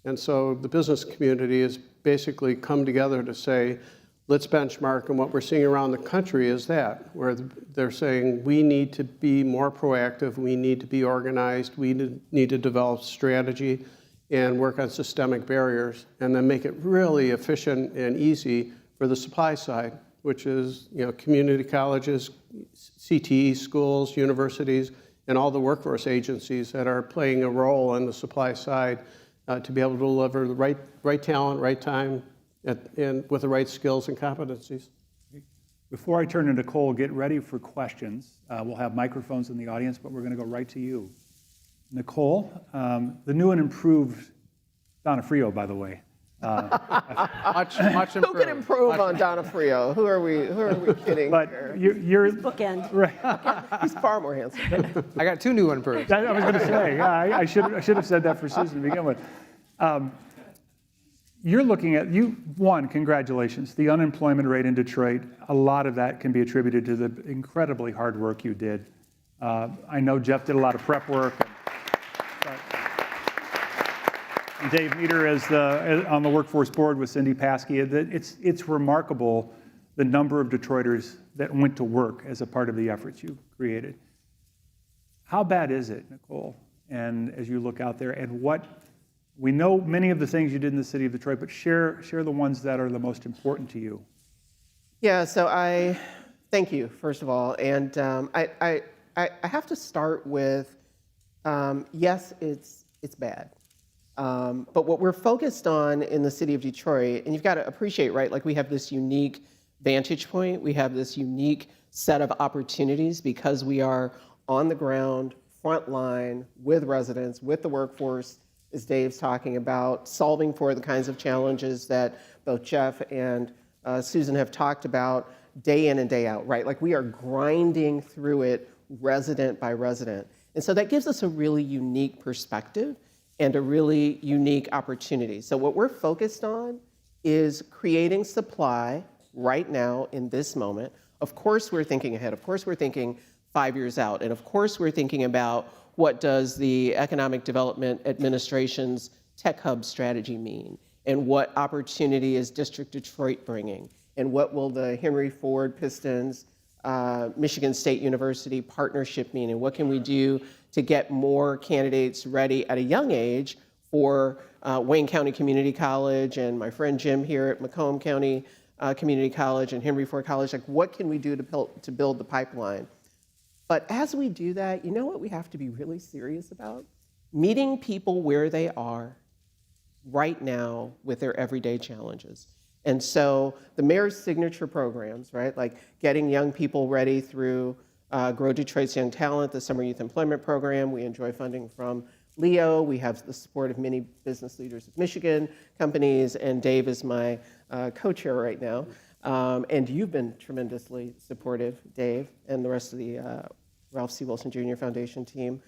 And so the business community has basically come together to say, let's benchmark, and what we're seeing around the country is that, where they're saying we need to be more proactive, we need to be organized, we need to develop strategy and work on systemic barriers, and then make it really efficient and easy for the supply side, which is community colleges, CTE schools, universities, and all the workforce agencies that are playing a role on the supply side to be able to deliver the right talent, right time, and with the right skills and competencies. Before I turn to Nicole, get ready for questions. We'll have microphones in the audience, but we're going to go right to you. Nicole, the new and improved Donofrio, by the way. Much improved. Who can improve on Donofrio? Who are we kidding? But here? you're bookend. Right. He's far more handsome. I got 2 new improved. I was going to say, yeah, I should have said that for Susan to begin with. You're looking at, congratulations. The unemployment rate in Detroit, a lot of that can be attributed to the incredibly hard work you did. I know Jeff did a lot of prep work. And Dave Meter is on the workforce board with Cindy Paskey. It's remarkable the number of Detroiters that went to work as a part of the efforts you created. How bad is it, Nicole? And as you look out there, and we know many of the things you did in the city of Detroit, but share the ones that are the most important to you. Yeah, so I thank you, first of all. And I have to start with, yes, it's bad. But what we're focused on in the city of Detroit, and you've got to appreciate, right, like we have this unique vantage point, we have this unique set of opportunities because we are on the ground, front line, with residents, with the workforce, as Dave's talking about, solving for the kinds of challenges that both Jeff and Susan have talked about day in and day out, right? Like we are grinding through it resident by resident. And so that gives us a really unique perspective and a really unique opportunity. So what we're focused on is creating supply right now in this moment. Of course, we're thinking ahead. Of course, we're thinking 5 years out. And of course, we're thinking about what does the Economic Development Administration's Tech Hub strategy mean? And what opportunity is District Detroit bringing? And what will the Henry Ford Pistons, Michigan State University partnership mean? And what can we do to get more candidates ready at a young age for Wayne County Community College and my friend Jim here at Macomb County Community College and Henry Ford College? Like, what can we do to build the pipeline? But as we do that, you know what we have to be really serious about? Meeting people where they are right now with their everyday challenges. And so the mayor's signature programs, right, like getting young people ready through Grow Detroit's Young Talent, the Summer Youth Employment Program. We enjoy funding from Leo. We have the support of many business leaders of Michigan companies, and Dave is my co-chair right now. And you've been tremendously supportive, Dave, and the rest of the Ralph C. Wilson Jr. Foundation team.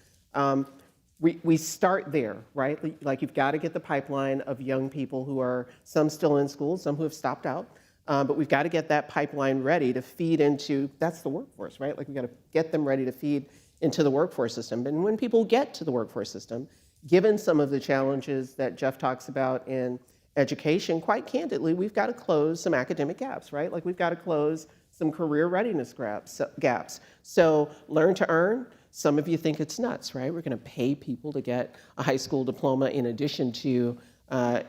We start there, right? Like you've got to get the pipeline of young people who are some still in school, some who have stopped out, but we've got to get that pipeline ready to feed into, that's the workforce, right? Like we've got to get them ready to feed into the workforce system. And when people get to the workforce system, given some of the challenges that Jeff talks about in education, quite candidly, we've got to close some academic gaps, right? Like we've got to close some career readiness gaps. So learn to earn, some of you think it's nuts, right? We're going to pay people to get a high school diploma in addition to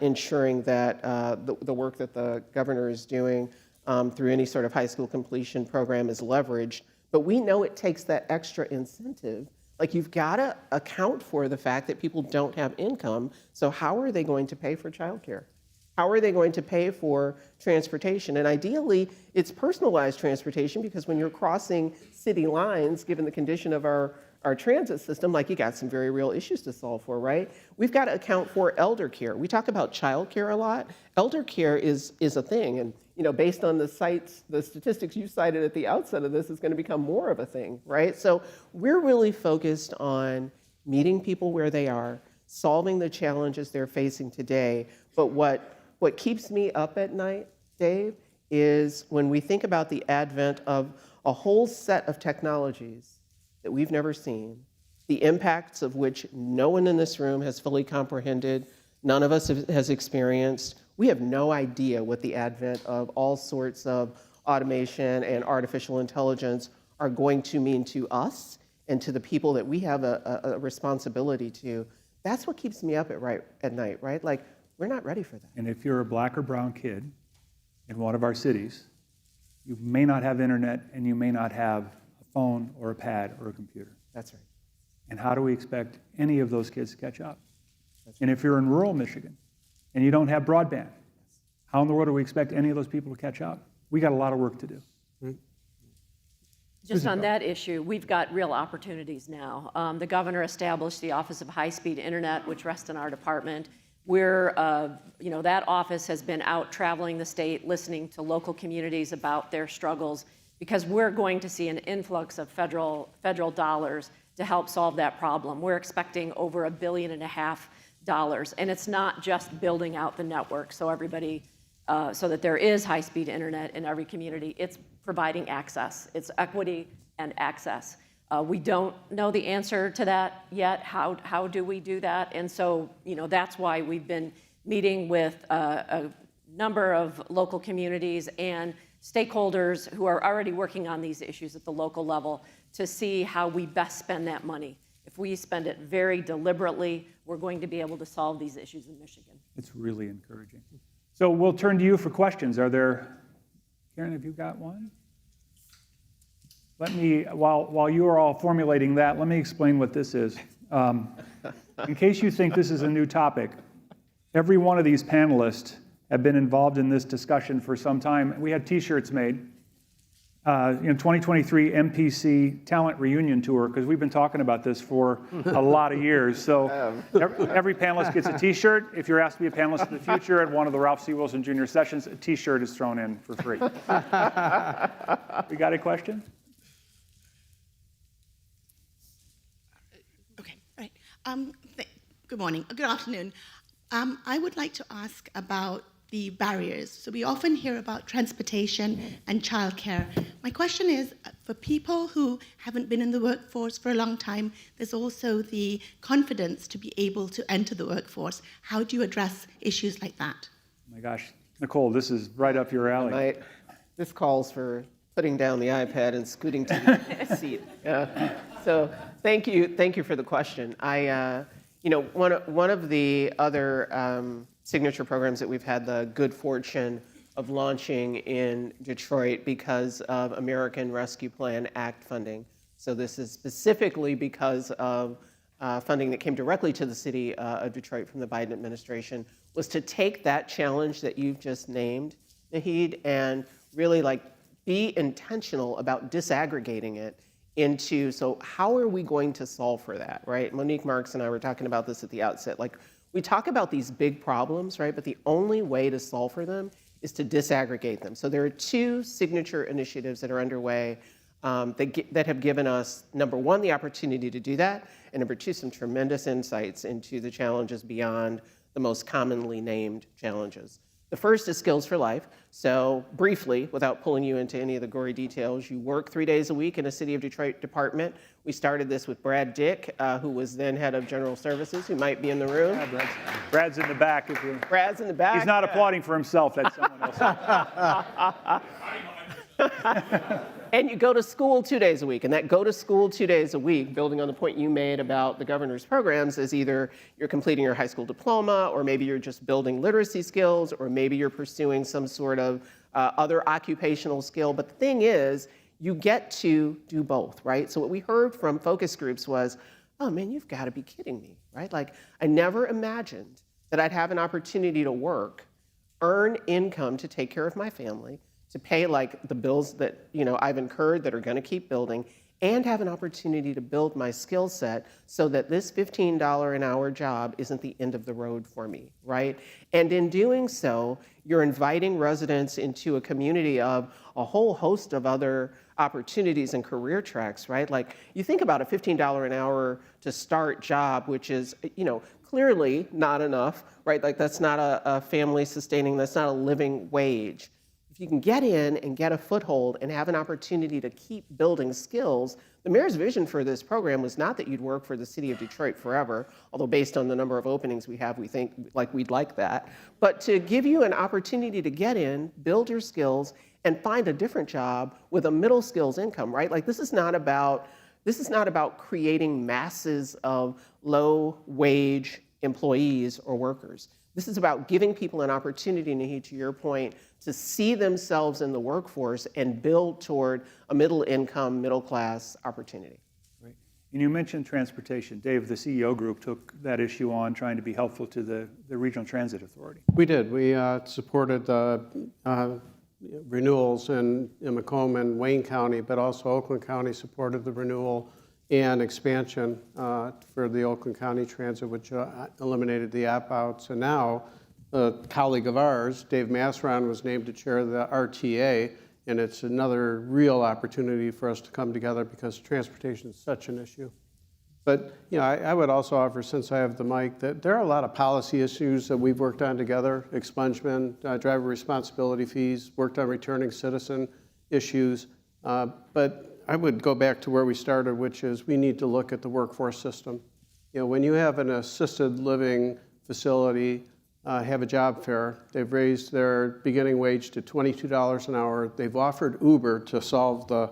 ensuring that the work that the governor is doing through any sort of high school completion program is leveraged. But we know it takes that extra incentive. Like you've got to account for the fact that people don't have income. So how are they going to pay for childcare? How are they going to pay for transportation? And ideally, it's personalized transportation because when you're crossing city lines, given the condition of our transit system, like you got some very real issues to solve for, right? We've got to account for elder care. We talk about child care a lot. Elder care is a thing. And based on the statistics you cited at the outset of this, is going to become more of a thing, right? So we're really focused on meeting people where they are, solving the challenges they're facing today. But what keeps me up at night, Dave, is when we think about the advent of a whole set of technologies that we've never seen, the impacts of which no one in this room has fully comprehended, none of us has experienced. We have no idea what the advent of all sorts of automation and artificial intelligence are going to mean to us and to the people that we have a responsibility to. That's what keeps me up at night, right? Like, we're not ready for that. And if you're a black or brown kid in one of our cities, you may not have internet and you may not have a phone or a pad or a computer. That's right. And how do we expect any of those kids to catch up? And if you're in rural Michigan and you don't have broadband, how in the world do we expect any of those people to catch up? We got a lot of work to do. Just on that issue, we've got real opportunities now. The governor established the Office of High-Speed Internet, which rests in our department. That office has been out traveling the state, listening to local communities about their struggles, because we're going to see an influx of federal dollars to help solve that problem. We're expecting over $1.5 billion, and it's not just building out the network so everybody, so that there is high-speed internet in every community. It's providing access. It's equity and access. We don't know the answer to that yet. How do we do that? And so, that's why we've been meeting with a number of local communities and stakeholders who are already working on these issues at the local level to see how we best spend that money. If we spend it very deliberately, we're going to be able to solve these issues in Michigan. It's really encouraging. So we'll turn to you for questions. Karen, have you got one? Let me, while you are all formulating that, let me explain what this is. In case you think this is a new topic, every one of these panelists have been involved in this discussion for some time. We had T-shirts made. 2023 MPC Talent Reunion Tour, because we've been talking about this for a lot of years. So every panelist gets a T-shirt. If you're asked to be a panelist in the future at one of the Ralph C. Wilson Jr. sessions, a T-shirt is thrown in for free. We got a question? Okay, right. Good morning, good afternoon. I would like to ask about the barriers. So we often hear about transportation and childcare. My question is, for people who haven't been in the workforce for a long time, there's also the confidence to be able to enter the workforce. How do you address issues like that? Oh my gosh, Nicole, this is right up your alley. This calls for putting down the iPad and scooting to the seat. So thank you for the question. One of the other signature programs that we've had the good fortune of launching in Detroit because of American Rescue Plan Act funding. So this is specifically because of funding that came directly to the city of Detroit from the Biden administration, was to take that challenge that you've just named, Naheed, and really be intentional about disaggregating it into, so how are we going to solve for that, right? Monique Marks and I were talking about this at the outset. We talk about these big problems, right? But the only way to solve for them is to disaggregate them. So there are two signature initiatives that are underway that have given us, number one, the opportunity to do that, and number two, some tremendous insights into the challenges beyond the most commonly named challenges. The first is Skills for Life. So briefly, without pulling you into any of the gory details, you work 3 days a week in a City of Detroit department. We started this with Brad Dick, who was then head of General Services, who might be in the room. Yeah, Brad's in the back. Brad's in the back. He's not applauding for himself. That's someone else. And you go to school 2 days a week. And that go to school 2 days a week, building on the point you made about the governor's programs, is either you're completing your high school diploma, or maybe you're just building literacy skills, or maybe you're pursuing some sort of other occupational skill. But the thing is, you get to do both, right? So what we heard from focus groups was, oh man, you've got to be kidding me, right? Like, I never imagined that I'd have an opportunity to work, earn income to take care of my family, to pay like the bills that I've incurred that are going to keep building, and have an opportunity to build my skill set so that this $15 an hour job isn't the end of the road for me, right? And in doing so, you're inviting residents into a community of a whole host of other opportunities and career tracks, right? Like, you think about a $15 an hour to start job, which is, clearly not enough, right? Like, that's not a family sustaining, that's not a living wage. If you can get in and get a foothold and have an opportunity to keep building skills, the mayor's vision for this program was not that you'd work for the City of Detroit forever, although based on the number of openings we have, we think like we'd like that, but to give you an opportunity to get in, build your skills, and find a different job with a middle skills income, right? Like, this is not about creating masses of low wage employees or workers. This is about giving people an opportunity, to your point, to see themselves in the workforce and build toward a middle income, middle class opportunity. Right. And you mentioned transportation. Dave, the CEO group took that issue on, trying to be helpful to the Regional Transit Authority. We did. We supported the renewals in Macomb and Wayne County, but also Oakland County supported the renewal and expansion for the Oakland County Transit, which eliminated the opt-outs. And now a colleague of ours, Dave Masseron, was named to chair the RTA, and it's another real opportunity for us to come together because transportation is such an issue. But I would also offer, since I have the mic, that there are a lot of policy issues that we've worked on together: expungement, driver responsibility fees, worked on returning citizen issues. But I would go back to where we started, which is we need to look at the workforce system. When you have an assisted living facility have a job fair, they've raised their beginning wage to $22 an hour. They've offered Uber to solve the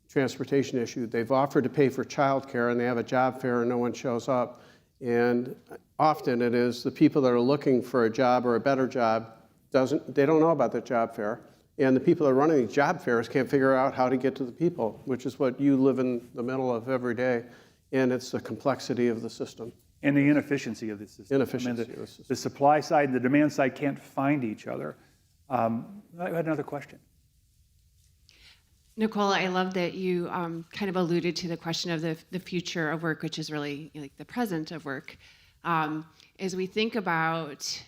transportation issue. They've offered to pay for childcare, and they have a job fair and no one shows up. And often it is the people that are looking for a job or a better job, they don't know about the job fair. And the people that are running these job fairs can't figure out how to get to the people, which is what you live in the middle of every day. And it's the complexity of the system. And the inefficiency of the system. Inefficiency of the system. The supply side and the demand side can't find each other. I had another question. Nicole, I love that you kind of alluded to the question of the future of work, which is really like the present of work. As we think about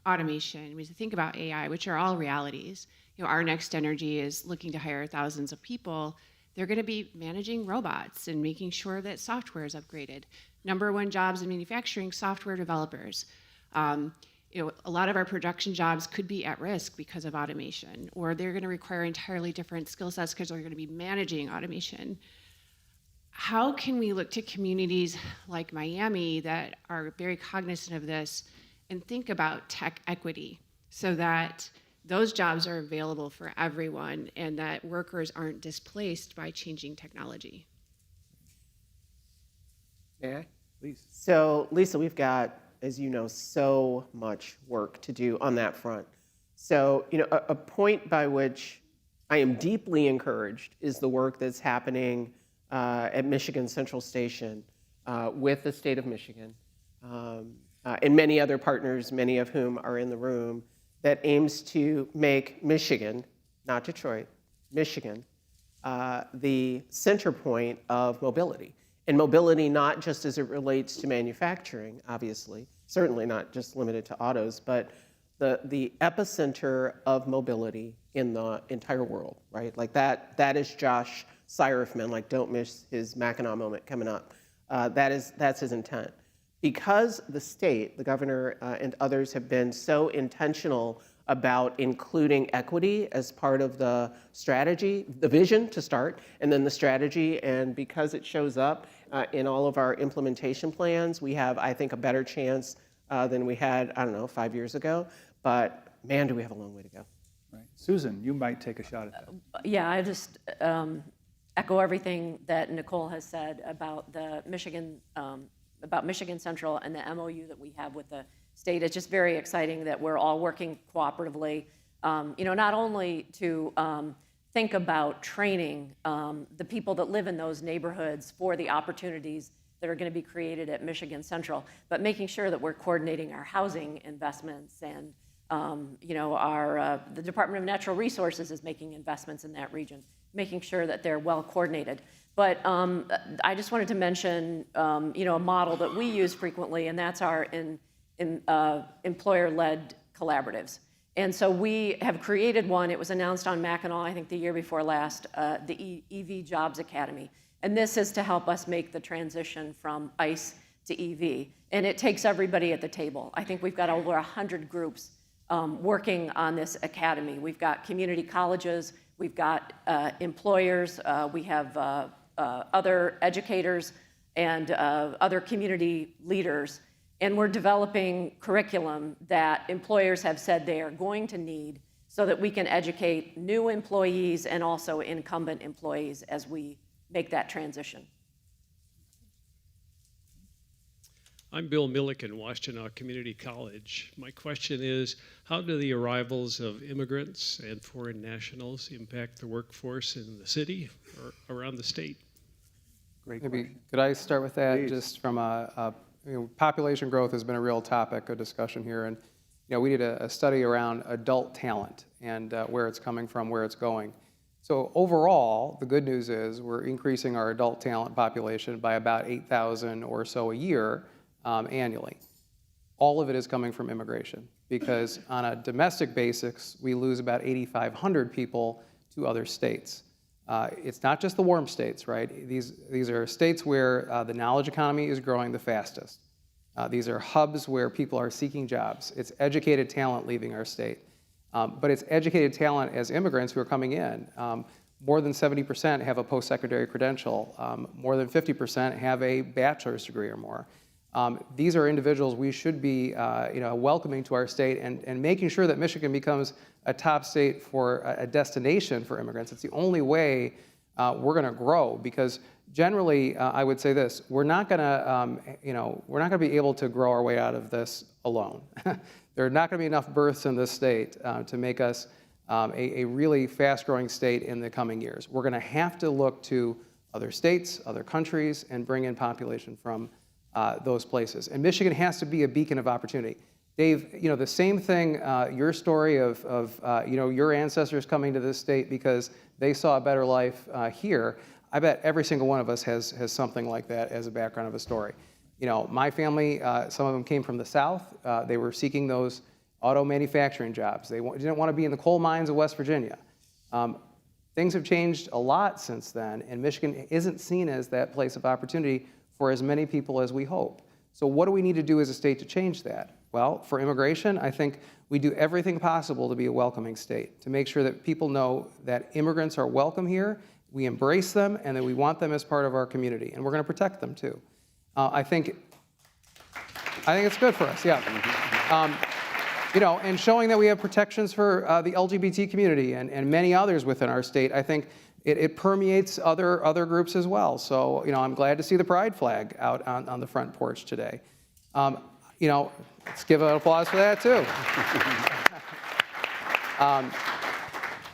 automation, we think about AI, which are all realities. Our Next Energy is looking to hire thousands of people. They're going to be managing robots and making sure that software is upgraded. Number one jobs in manufacturing, software developers. A lot of our production jobs could be at risk because of automation, or they're going to require entirely different skill sets because they're going to be managing automation. How can we look to communities like Miami that are very cognizant of this and think about tech equity so that those jobs are available for everyone and that workers aren't displaced by changing technology? Yeah, please. So, Lisa, we've got, as you know, so much work to do on that front. So, a point by which I am deeply encouraged is the work that's happening at Michigan Central Station with the state of Michigan and many other partners, many of whom are in the room, that aims to make Michigan, not Detroit, Michigan, the center point of mobility. And mobility not just as it relates to manufacturing, obviously, certainly not just limited to autos, but the epicenter of mobility in the entire world, right? Like that is Josh Syrifman, like don't miss his Mackinac moment coming up. That's his intent. Because the state, the governor and others have been so intentional about including equity as part of the strategy, the vision to start, and then the strategy, and because it shows up in all of our implementation plans, we have, I think, a better chance than we had, I don't know, 5 years ago. But man, do we have a long way to go. Right. Susan, you might take a shot at that. Yeah, I just echo everything that Nicole has said about the Michigan, about Michigan Central and the MOU that we have with the state. It's just very exciting that we're all working cooperatively, not only to think about training the people that live in those neighborhoods for the opportunities that are going to be created at Michigan Central, but making sure that we're coordinating our housing investments and the Department of Natural Resources is making investments in that region, making sure that they're well coordinated. But I just wanted to mention, a model that we use frequently, and that's our employer-led collaboratives. And so we have created one. It was announced on Mackinac, I think the year before last, the EV Jobs Academy. And this is to help us make the transition from ICE to EV. And it takes everybody at the table. I think we've got over 100 groups working on this academy. We've got community colleges, we've got employers, we have other educators and other community leaders. And we're developing curriculum that employers have said they are going to need so that we can educate new employees and also incumbent employees as we make that transition. I'm Bill Milliken, Washtenaw Community College. My question is, how do the arrivals of immigrants and foreign nationals impact the workforce in the city or around the state? Great Maybe question. could I start with that? Please. Just from population growth has been a real topic of discussion here, and we did a study around adult talent and where it's coming from, where it's going. So overall, the good news is we're increasing our adult talent population by about 8,000 or so a year annually. All of it is coming from immigration because on a domestic basis, we lose about 8,500 people to other states. It's not just the warm states, right? These are states where the knowledge economy is growing the fastest. These are hubs where people are seeking jobs. It's educated talent leaving our state. But it's educated talent as immigrants who are coming in. More than 70% have a post-secondary credential. More than 50% have a bachelor's degree or more. These are individuals we should be welcoming to our state and making sure that Michigan becomes a top state for a destination for immigrants. It's the only way we're going to grow because generally, I would say this: we're not going to be able to grow our way out of this alone. There are not going to be enough births in this state to make us a really fast-growing state in the coming years. We're going to have to look to other states, other countries, and bring in population from those places. And Michigan has to be a beacon of opportunity. Dave, the same thing, your story of your ancestors coming to this state because they saw a better life here, I bet every single one of us has something like that as a background of a story. My family, some of them came from the South. They were seeking those auto manufacturing jobs. They didn't want to be in the coal mines of West Virginia. Things have changed a lot since then, and Michigan isn't seen as that place of opportunity for as many people as we hope. So what do we need to do as a state to change that? Well, for immigration, I think we do everything possible to be a welcoming state, to make sure that people know that immigrants are welcome here, we embrace them, and that we want them as part of our community, and we're going to protect them too. I think it's good for us, yeah. And showing that we have protections for the LGBT community and many others within our state, I think it permeates other groups as well. So, I'm glad to see the pride flag out on the front porch today. Let's give an applause for that too.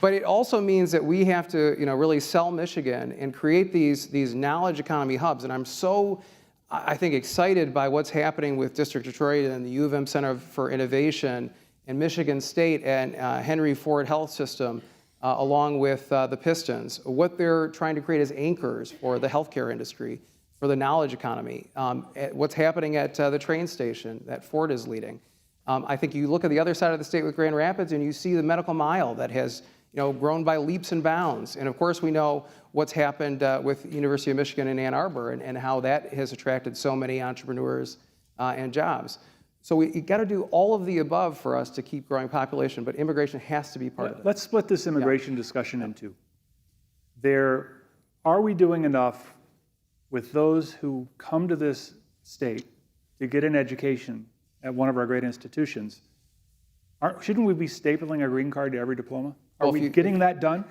But it also means that we have to, really sell Michigan and create these knowledge economy hubs. And I'm so, I think, excited by what's happening with District Detroit and the U of M Center for Innovation and Michigan State and Henry Ford Health System, along with the Pistons. What they're trying to create as anchors for the healthcare industry, for the knowledge economy. What's happening at the train station that Ford is leading. I think you look at the other side of the state with Grand Rapids and you see the medical mile that has grown by leaps and bounds. And of course, we know what's happened with University of Michigan in Ann Arbor and how that has attracted so many entrepreneurs and jobs. So we got to do all of the above for us to keep growing population, but immigration has to be part of it. Let's split this immigration discussion in two. Are we doing enough with those who come to this state to get an education at one of our great institutions? Shouldn't we be stapling a green card to every diploma? Are we getting that done?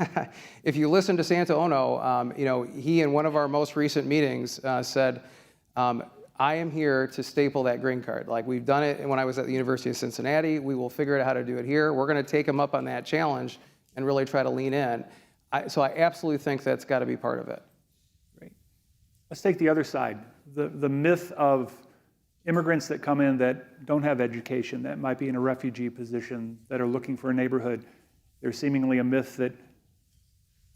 If you listen to Santa Ono, he in one of our most recent meetings said, I am here to staple that green card. Like we've done it when I was at the University of Cincinnati. We will figure out how to do it here. We're going to take him up on that challenge and really try to lean in. So I absolutely think that's got to be part of it. Great. Let's take the other side. The myth of immigrants that come in that don't have education, that might be in a refugee position, that are looking for a neighborhood. There's seemingly a myth that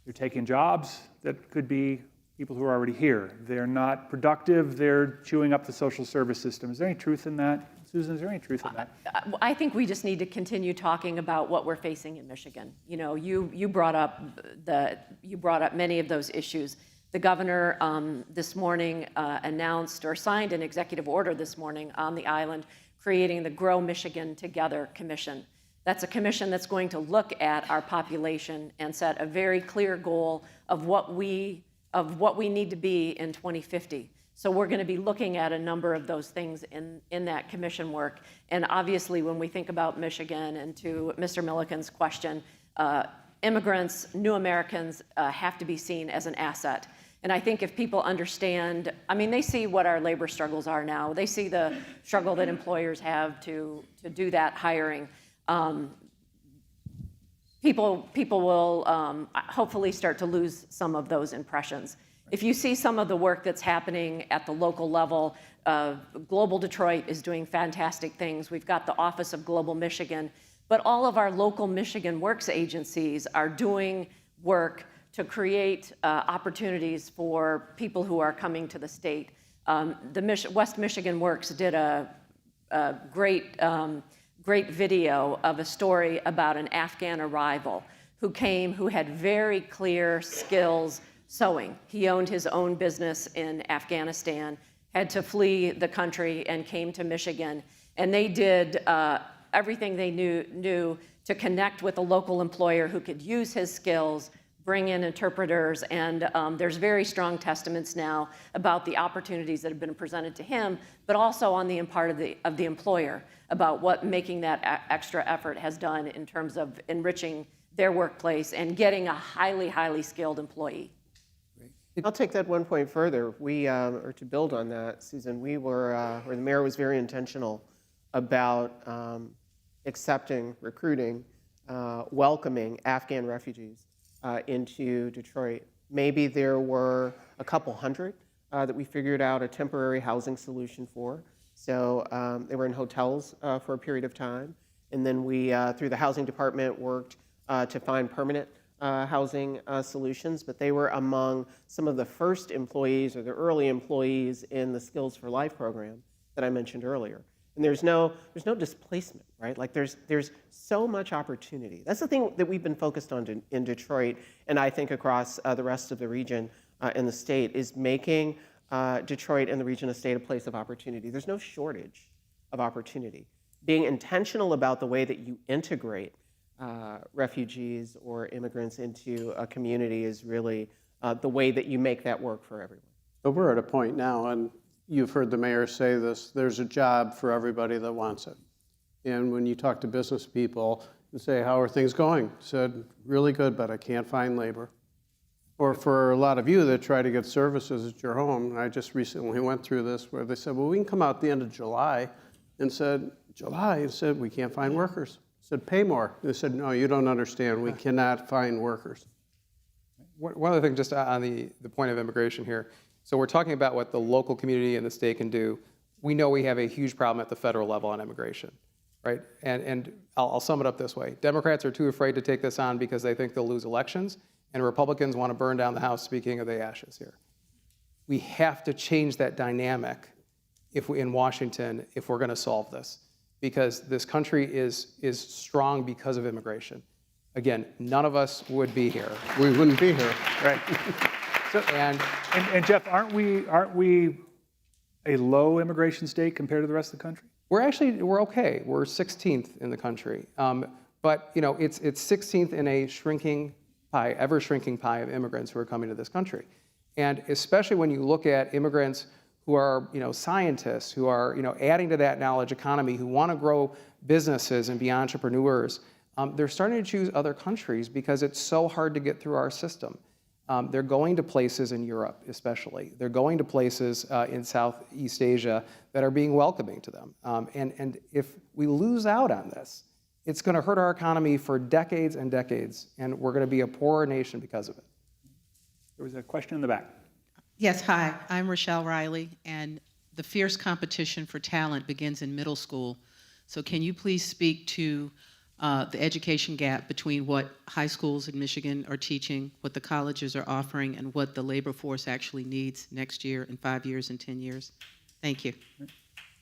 they're taking jobs that could be people who are already here. They're not productive. They're chewing up the social service system. Is there any truth in that? Susan, is there any truth in that? I think we just need to continue talking about what we're facing in Michigan. You brought up many of those issues. The governor this morning announced or signed an executive order this morning on the island creating the Grow Michigan Together Commission. That's a commission that's going to look at our population and set a very clear goal of what we need to be in 2050. So we're going to be looking at a number of those things in that commission work. And obviously, when we think about Michigan, and to Mr. Milliken's question, immigrants, new Americans have to be seen as an asset. And I think if people understand, they see what our labor struggles are now. They see the struggle that employers have to do that hiring. People will hopefully start to lose some of those impressions. If you see some of the work that's happening at the local level, Global Detroit is doing fantastic things. We've got the Office of Global Michigan, but all of our local Michigan Works agencies are doing work to create opportunities for people who are coming to the state. The West Michigan Works did a great video of a story about an Afghan arrival who came, who had very clear skills sewing. He owned his own business in Afghanistan, had to flee the country and came to Michigan. And they did everything they knew to connect with a local employer who could use his skills, bring in interpreters, and there's very strong testaments now about the opportunities that have been presented to him, but also on the part of the employer about what making that extra effort has done in terms of enriching their workplace and getting a highly, highly skilled employee. I'll take that one point further. Or to build on that, Susan, or the mayor was very intentional about accepting, recruiting, welcoming Afghan refugees into Detroit. Maybe there were a couple hundred that we figured out a temporary housing solution for. So they were in hotels for a period of time. And then we, through the housing department, worked to find permanent housing solutions. But they were among some of the first employees or the early employees in the Skills for Life program that I mentioned earlier. And there's no displacement, right? Like there's so much opportunity. That's the thing that we've been focused on in Detroit, and I think across the rest of the region in the state, is making Detroit and the region a state a place of opportunity. There's no shortage of opportunity. Being intentional about the way that you integrate refugees or immigrants into a community is really the way that you make that work for everyone. But we're at a point now, and you've heard the mayor say this, there's a job for everybody that wants it. And when you talk to business people and say, how are things going? Said, really good, but I can't find labor. Or for a lot of you that try to get services at your home, and I just recently went through this where they said, well, we can come out the end of July, and said, we can't find workers. Said, pay more. They said, no, you don't understand. We cannot find workers. One other thing just on the point of immigration here. So we're talking about what the local community and the state can do. We know we have a huge problem at the federal level on immigration, right? And I'll sum it up this way. Democrats are too afraid to take this on because they think they'll lose elections, and Republicans want to burn down the House, speaking of the ashes here. We have to change that dynamic in Washington if we're going to solve this, because this country is strong because of immigration. Again, none of us would be here. We wouldn't be here. Right. So, and Jeff, aren't we a low immigration state compared to the rest of the country? We're okay. We're 16th in the country. But it's 16th in a shrinking pie, ever shrinking pie of immigrants who are coming to this country. And especially when you look at immigrants who are scientists, who are adding to that knowledge economy, who want to grow businesses and be entrepreneurs, they're starting to choose other countries because it's so hard to get through our system. They're going to places in Europe, especially. They're going to places in Southeast Asia that are being welcoming to them. And if we lose out on this, it's going to hurt our economy for decades and decades, and we're going to be a poorer nation because of it. There was a question in the back. Yes, hi. I'm Rochelle Riley, and the fierce competition for talent begins in middle school. So can you please speak to the education gap between what high schools in Michigan are teaching, what the colleges are offering, and what the labor force actually needs next year, in 5 years, and 10 years? Thank you.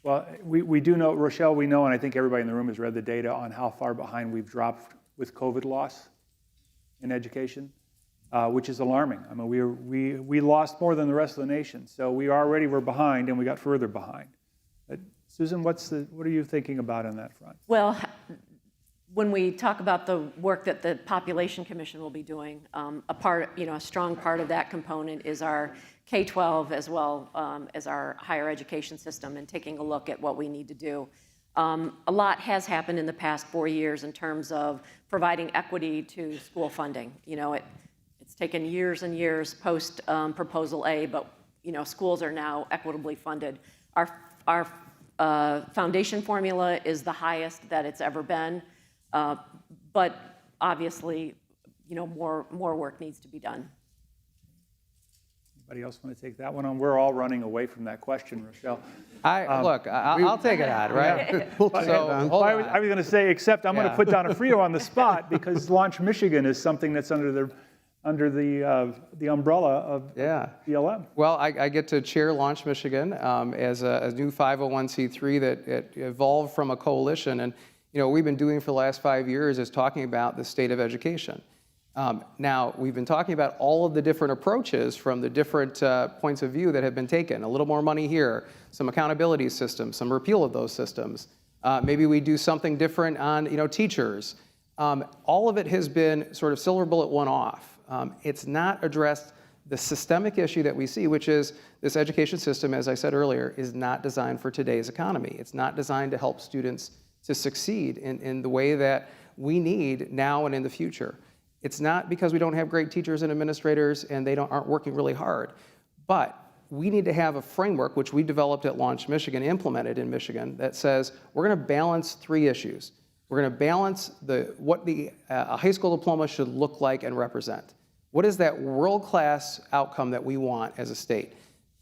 Well, we do know, Rochelle, we know, and I think everybody in the room has read the data on how far behind we've dropped with COVID loss in education, which is alarming. I mean, we lost more than the rest of the nation, so we already were behind, and we got further behind. Susan, what are you thinking about on that front? Well, when we talk about the work that the Population Commission will be doing, a strong part of that component is our K-12 as well as our higher education system, and taking a look at what we need to do. A lot has happened in the past 4 years in terms of providing equity to school funding. It's taken years and years post Proposal A, but schools are now equitably funded. Our foundation formula is the highest that it's ever been. But obviously, more work needs to be done. Anybody else want to take that one on? We're all running away from that question, Rochelle. I'll take it on, right? I was going to say, except I'm going to put down a Frio on the spot because Launch Michigan is something that's under the umbrella of BLM. Well, I get to chair Launch Michigan as a new 501c3 that evolved from a coalition. And what we've been doing for the last 5 years is talking about the state of education. Now, we've been talking about all of the different approaches from the different points of view that have been taken. A little more money here, some accountability systems, some repeal of those systems. Maybe we do something different on teachers. All of it has been sort of silver bullet one-off. It's not addressed the systemic issue that we see, which is this education system, as I said earlier, is not designed for today's economy. It's not designed to help students to succeed in the way that we need now and in the future. It's not because we don't have great teachers and administrators and they aren't working really hard, but we need to have a framework, which we developed at Launch Michigan, implemented in Michigan, that says we're going to balance 3 issues. We're going to balance what a high school diploma should look like and represent. What is that world-class outcome that we want as a state?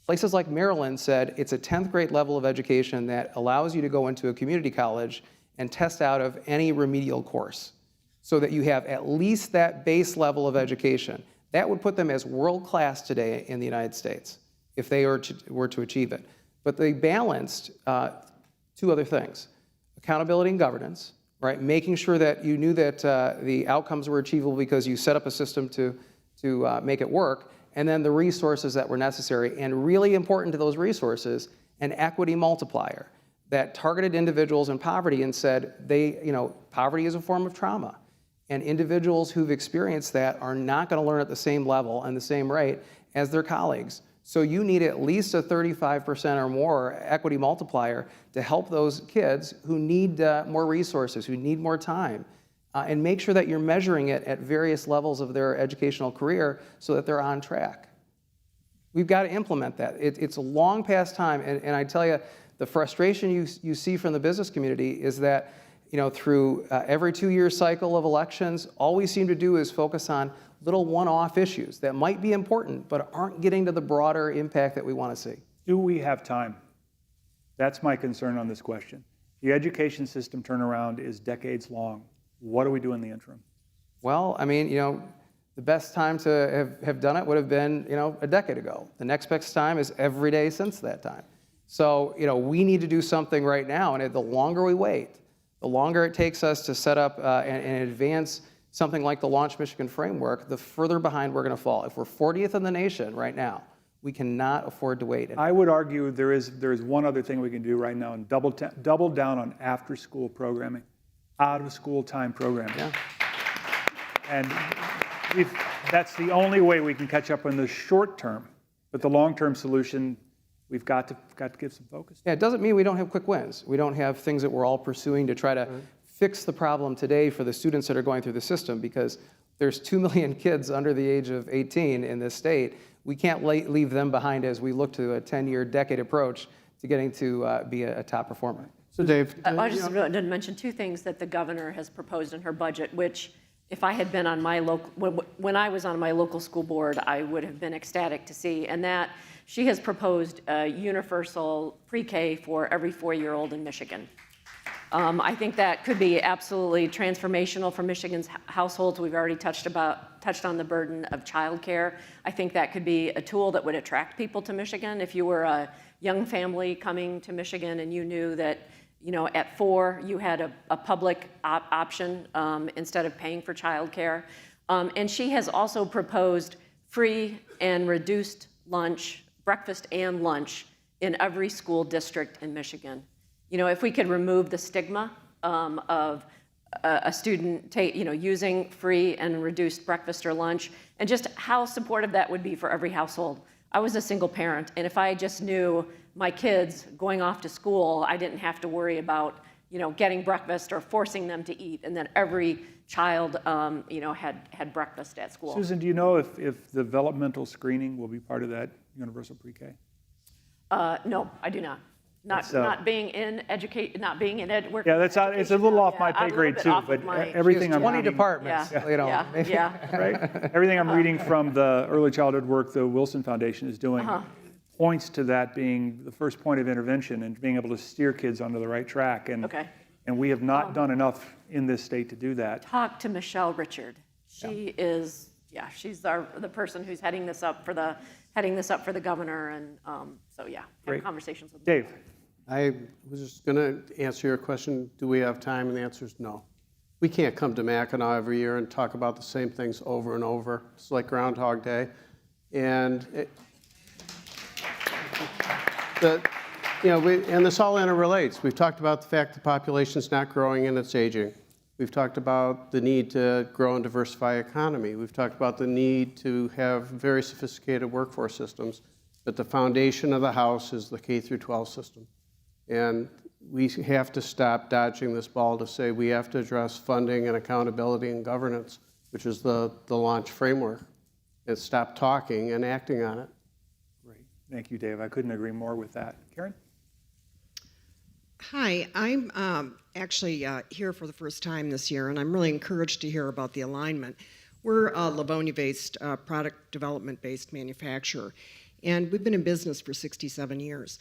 Places like Maryland said it's a 10th grade level of education that allows you to go into a community college and test out of any remedial course so that you have at least that base level of education. That would put them as world-class today in the United States if they were to achieve it. But they balanced 2 other things: accountability and governance, right? Making sure that you knew that the outcomes were achievable because you set up a system to make it work, and then the resources that were necessary. And really important to those resources, an equity multiplier that targeted individuals in poverty and said poverty is a form of trauma. And individuals who've experienced that are not going to learn at the same level and the same rate as their colleagues. So you need at least a 35% or more equity multiplier to help those kids who need more resources, who need more time, and make sure that you're measuring it at various levels of their educational career so that they're on track. We've got to implement that. It's a long past time, and I tell you, the frustration you see from the business community is that through every 2-year cycle of elections, all we seem to do is focus on little one-off issues that might be important, but aren't getting to the broader impact that we want to see. Do we have time? That's my concern on this question. The education system turnaround is decades long. What do we do in the interim? Well, I mean, the best time to have done it would have been, a decade ago. The next best time is every day since that time. So, we need to do something right now, and the longer we wait, the longer it takes us to set up and advance something like the Launch Michigan framework, the further behind we're going to fall. If we're 40th in the nation right now, We cannot afford to wait. I would argue there is one other thing we can do right now, and double down on after-school programming, out-of-school time programming. Yeah. And that's the only way we can catch up in the short term. But the long-term solution, we've got to give some focus. Yeah, it doesn't mean we don't have quick wins. We don't have things that we're all pursuing to try to fix the problem today for the students that are going through the system, because there's 2 million kids under the age of 18 in this state. We can't leave them behind as we look to a 10-year decade approach to getting to be a top performer. So Dave, I just wanted to mention two things that the governor has proposed in her budget, which if I had been on my local, when I was on my local school board, I would have been ecstatic to see, and that she has proposed a universal pre-K for every 4-year-old in Michigan. I think that could be absolutely transformational for Michigan's households. We've already touched on the burden of childcare. I think that could be a tool that would attract people to Michigan. If you were a young family coming to Michigan and you knew that, you know, at 4 you had a public option instead of paying for childcare. And she has also proposed free and reduced lunch, breakfast and lunch in every school district in Michigan. You know, if we could remove the stigma of a student using free and reduced breakfast or lunch, and just how supportive that would be for every household. I was a single parent, and if I just knew my kids going off to school, I didn't have to worry about, you know, getting breakfast or forcing them to eat, and that every child, you know, had breakfast at school. Susan, do you know if developmental screening will be part of that universal pre-K? No, I do not. Not being in work. Yeah, it's a little off my pay grade too, but everything I'm 20 reading, departments, you know. Right? Everything I'm reading from the early childhood work the Wilson Foundation is doing points to that being the first point of intervention and being able to steer kids onto the right track. And we have not done enough in this state to do that. Talk to Michelle Richard. She is, she's the person who's heading this up for the governor, and so have conversations with Dave. I was just going to answer your question, do we have time? And the answer is no. We can't come to Mackinac every year and talk about the same things over and over. It's like Groundhog Day. And and this all interrelates. We've talked about the fact the population's not growing and it's aging. We've talked about the need to grow and diversify economy. We've talked about the need to have very sophisticated workforce systems, but the foundation of the house is the K through 12 system. And we have to stop dodging this ball to say we have to address funding and accountability and governance, which is the launch framework, and stop talking and acting on it. Great. Thank you, Dave. I couldn't agree more with that. Karen? Hi, I'm actually here for the first time this year, and I'm really encouraged to hear about the alignment. We're a Livonia-based, product development-based manufacturer, and we've been in business for 67 years.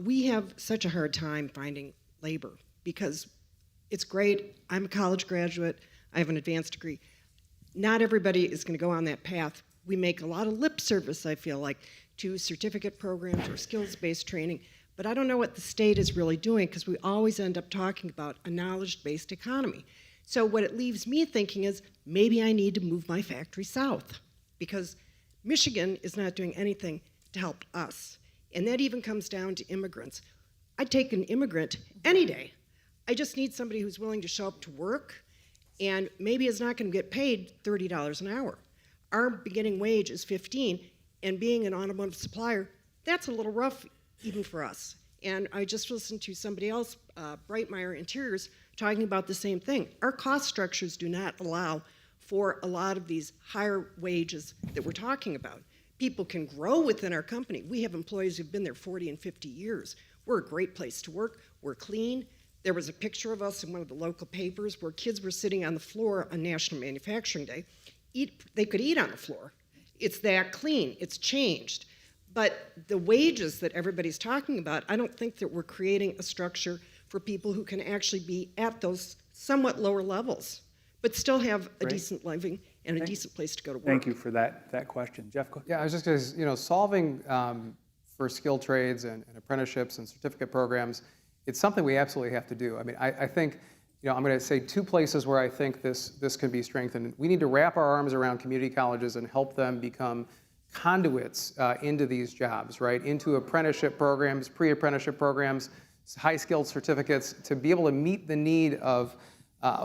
We have such a hard time finding labor because it's great. I'm a college graduate. I have an advanced degree. Not everybody is going to go on that path. We make a lot of lip service, I feel like, to certificate programs or skills-based training, but I don't know what the state is really doing because we always end up talking about a knowledge-based economy. So what it leaves me thinking is maybe I need to move my factory south because Michigan is not doing anything to help us. And that even comes down to immigrants. I'd take an immigrant any day. I just need somebody who's willing to show up to work and maybe is not going to get paid $30 an hour. Our beginning wage is $15, and being an automotive supplier, that's a little rough even for us. And I just listened to somebody else, Brightmeyer Interiors, talking about the same thing. Our cost structures do not allow for a lot of these higher wages that we're talking about. People can grow within our company. We have employees who've been there 40 and 50 years. We're a great place to work. We're clean. There was a picture of us in one of the local papers where kids were sitting on the floor on National Manufacturing Day. They could eat on the floor. It's that clean. It's changed. But the wages that everybody's talking about, I don't think that we're creating a structure for people who can actually be at those somewhat lower levels, but still have a decent living and a decent place to go to work. Thank you for that question. Jeff? Yeah, I was just going to, solving for skilled trades and apprenticeships and certificate programs, it's something we absolutely have to do. I mean, I think, I'm going to say 2 places where I think this can be strengthened. We need to wrap our arms around community colleges and help them become conduits into these jobs, right? Into apprenticeship programs, pre-apprenticeship programs, high-skilled certificates to be able to meet the need of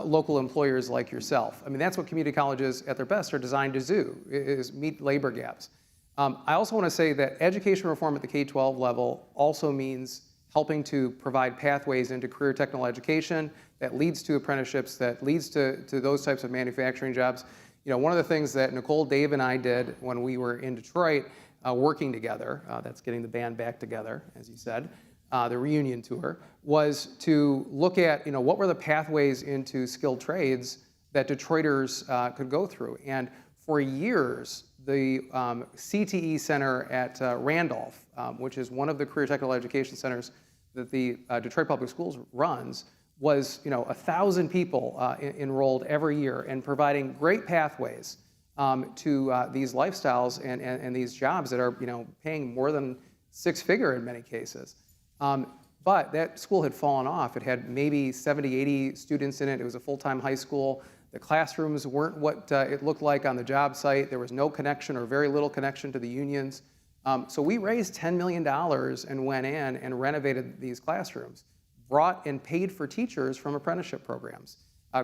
local employers like yourself. I mean, that's what community colleges at their best are designed to do, is meet labor gaps. I also want to say that education reform at the K-12 level also means helping to provide pathways into career technical education that leads to apprenticeships, that leads to those types of manufacturing jobs. You know, one of the things that Nicole, Dave, and I did when we were in Detroit working together, that's getting the band back together, as you said, the reunion tour, was to look at, you know, what were the pathways into skilled trades that Detroiters could go through. And for years, the CTE Center at Randolph, which is one of the career technical education centers that the Detroit Public Schools runs, was 1,000 people enrolled every year and providing great pathways to these lifestyles and these jobs that are paying more than six-figure in many cases. But that school had fallen off. It had maybe 70, 80 students in it. It was a full-time high school. The classrooms weren't what it looked like on the job site. There was no connection or very little connection to the unions. So we raised $10 million and went in and renovated these classrooms, brought and paid for teachers from apprenticeship programs,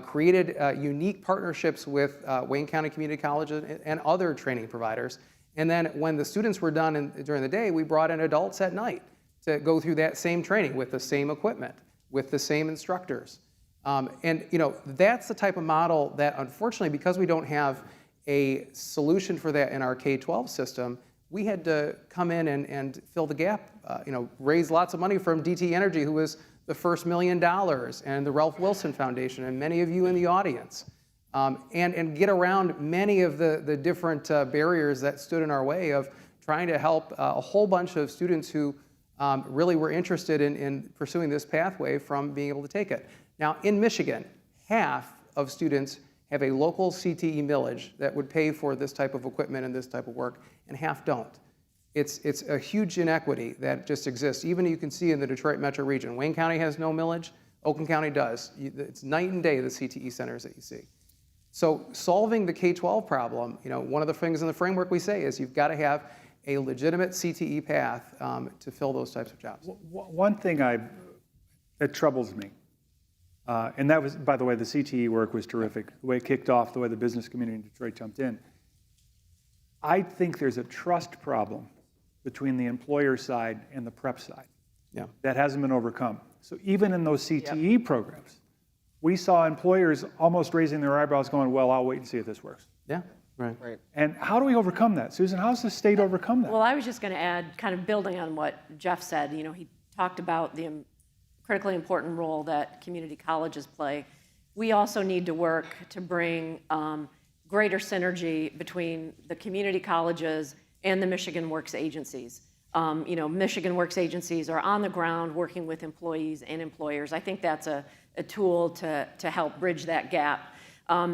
created unique partnerships with Wayne County Community Colleges and other training providers. And then when the students were done during the day, we brought in adults at night to go through that same training with the same equipment, with the same instructors. And that's the type of model that, unfortunately, because we don't have a solution for that in our K-12 system, we had to come in and fill the gap, raise lots of money from DTE Energy, who was the first $1 million, and the Ralph Wilson Foundation, and many of you in the audience, and get around many of the different barriers that stood in our way of trying to help a whole bunch of students who really were interested in pursuing this pathway from being able to take it. Now, in Michigan, half of students have a local CTE millage that would pay for this type of equipment and this type of work, and half don't. It's a huge inequity that just exists. Even you can see in the Detroit metro region. Wayne County has no millage. Oakland County does. It's night and day, the CTE centers that you see. So solving the K-12 problem, one of the things in the framework we say is you've got to have a legitimate CTE path to fill those types of jobs. One thing that troubles me, and that was, by the way, the CTE work was terrific. The way it kicked off, the way the business community in Detroit jumped in. I think there's a trust problem between the employer side and the prep side that hasn't been overcome. So even in those CTE programs, we saw employers almost raising their eyebrows going, well, I'll wait and see if this works. Yeah, right. And how do we overcome that? Susan, how does the state overcome that? Well, I was just going to add, kind of building on what Jeff said, he talked about the critically important role that community colleges play. We also need to work to bring greater synergy between the community colleges and the Michigan Works agencies. Michigan Works agencies are on the ground working with employees and employers. I think that's a tool to help bridge that gap.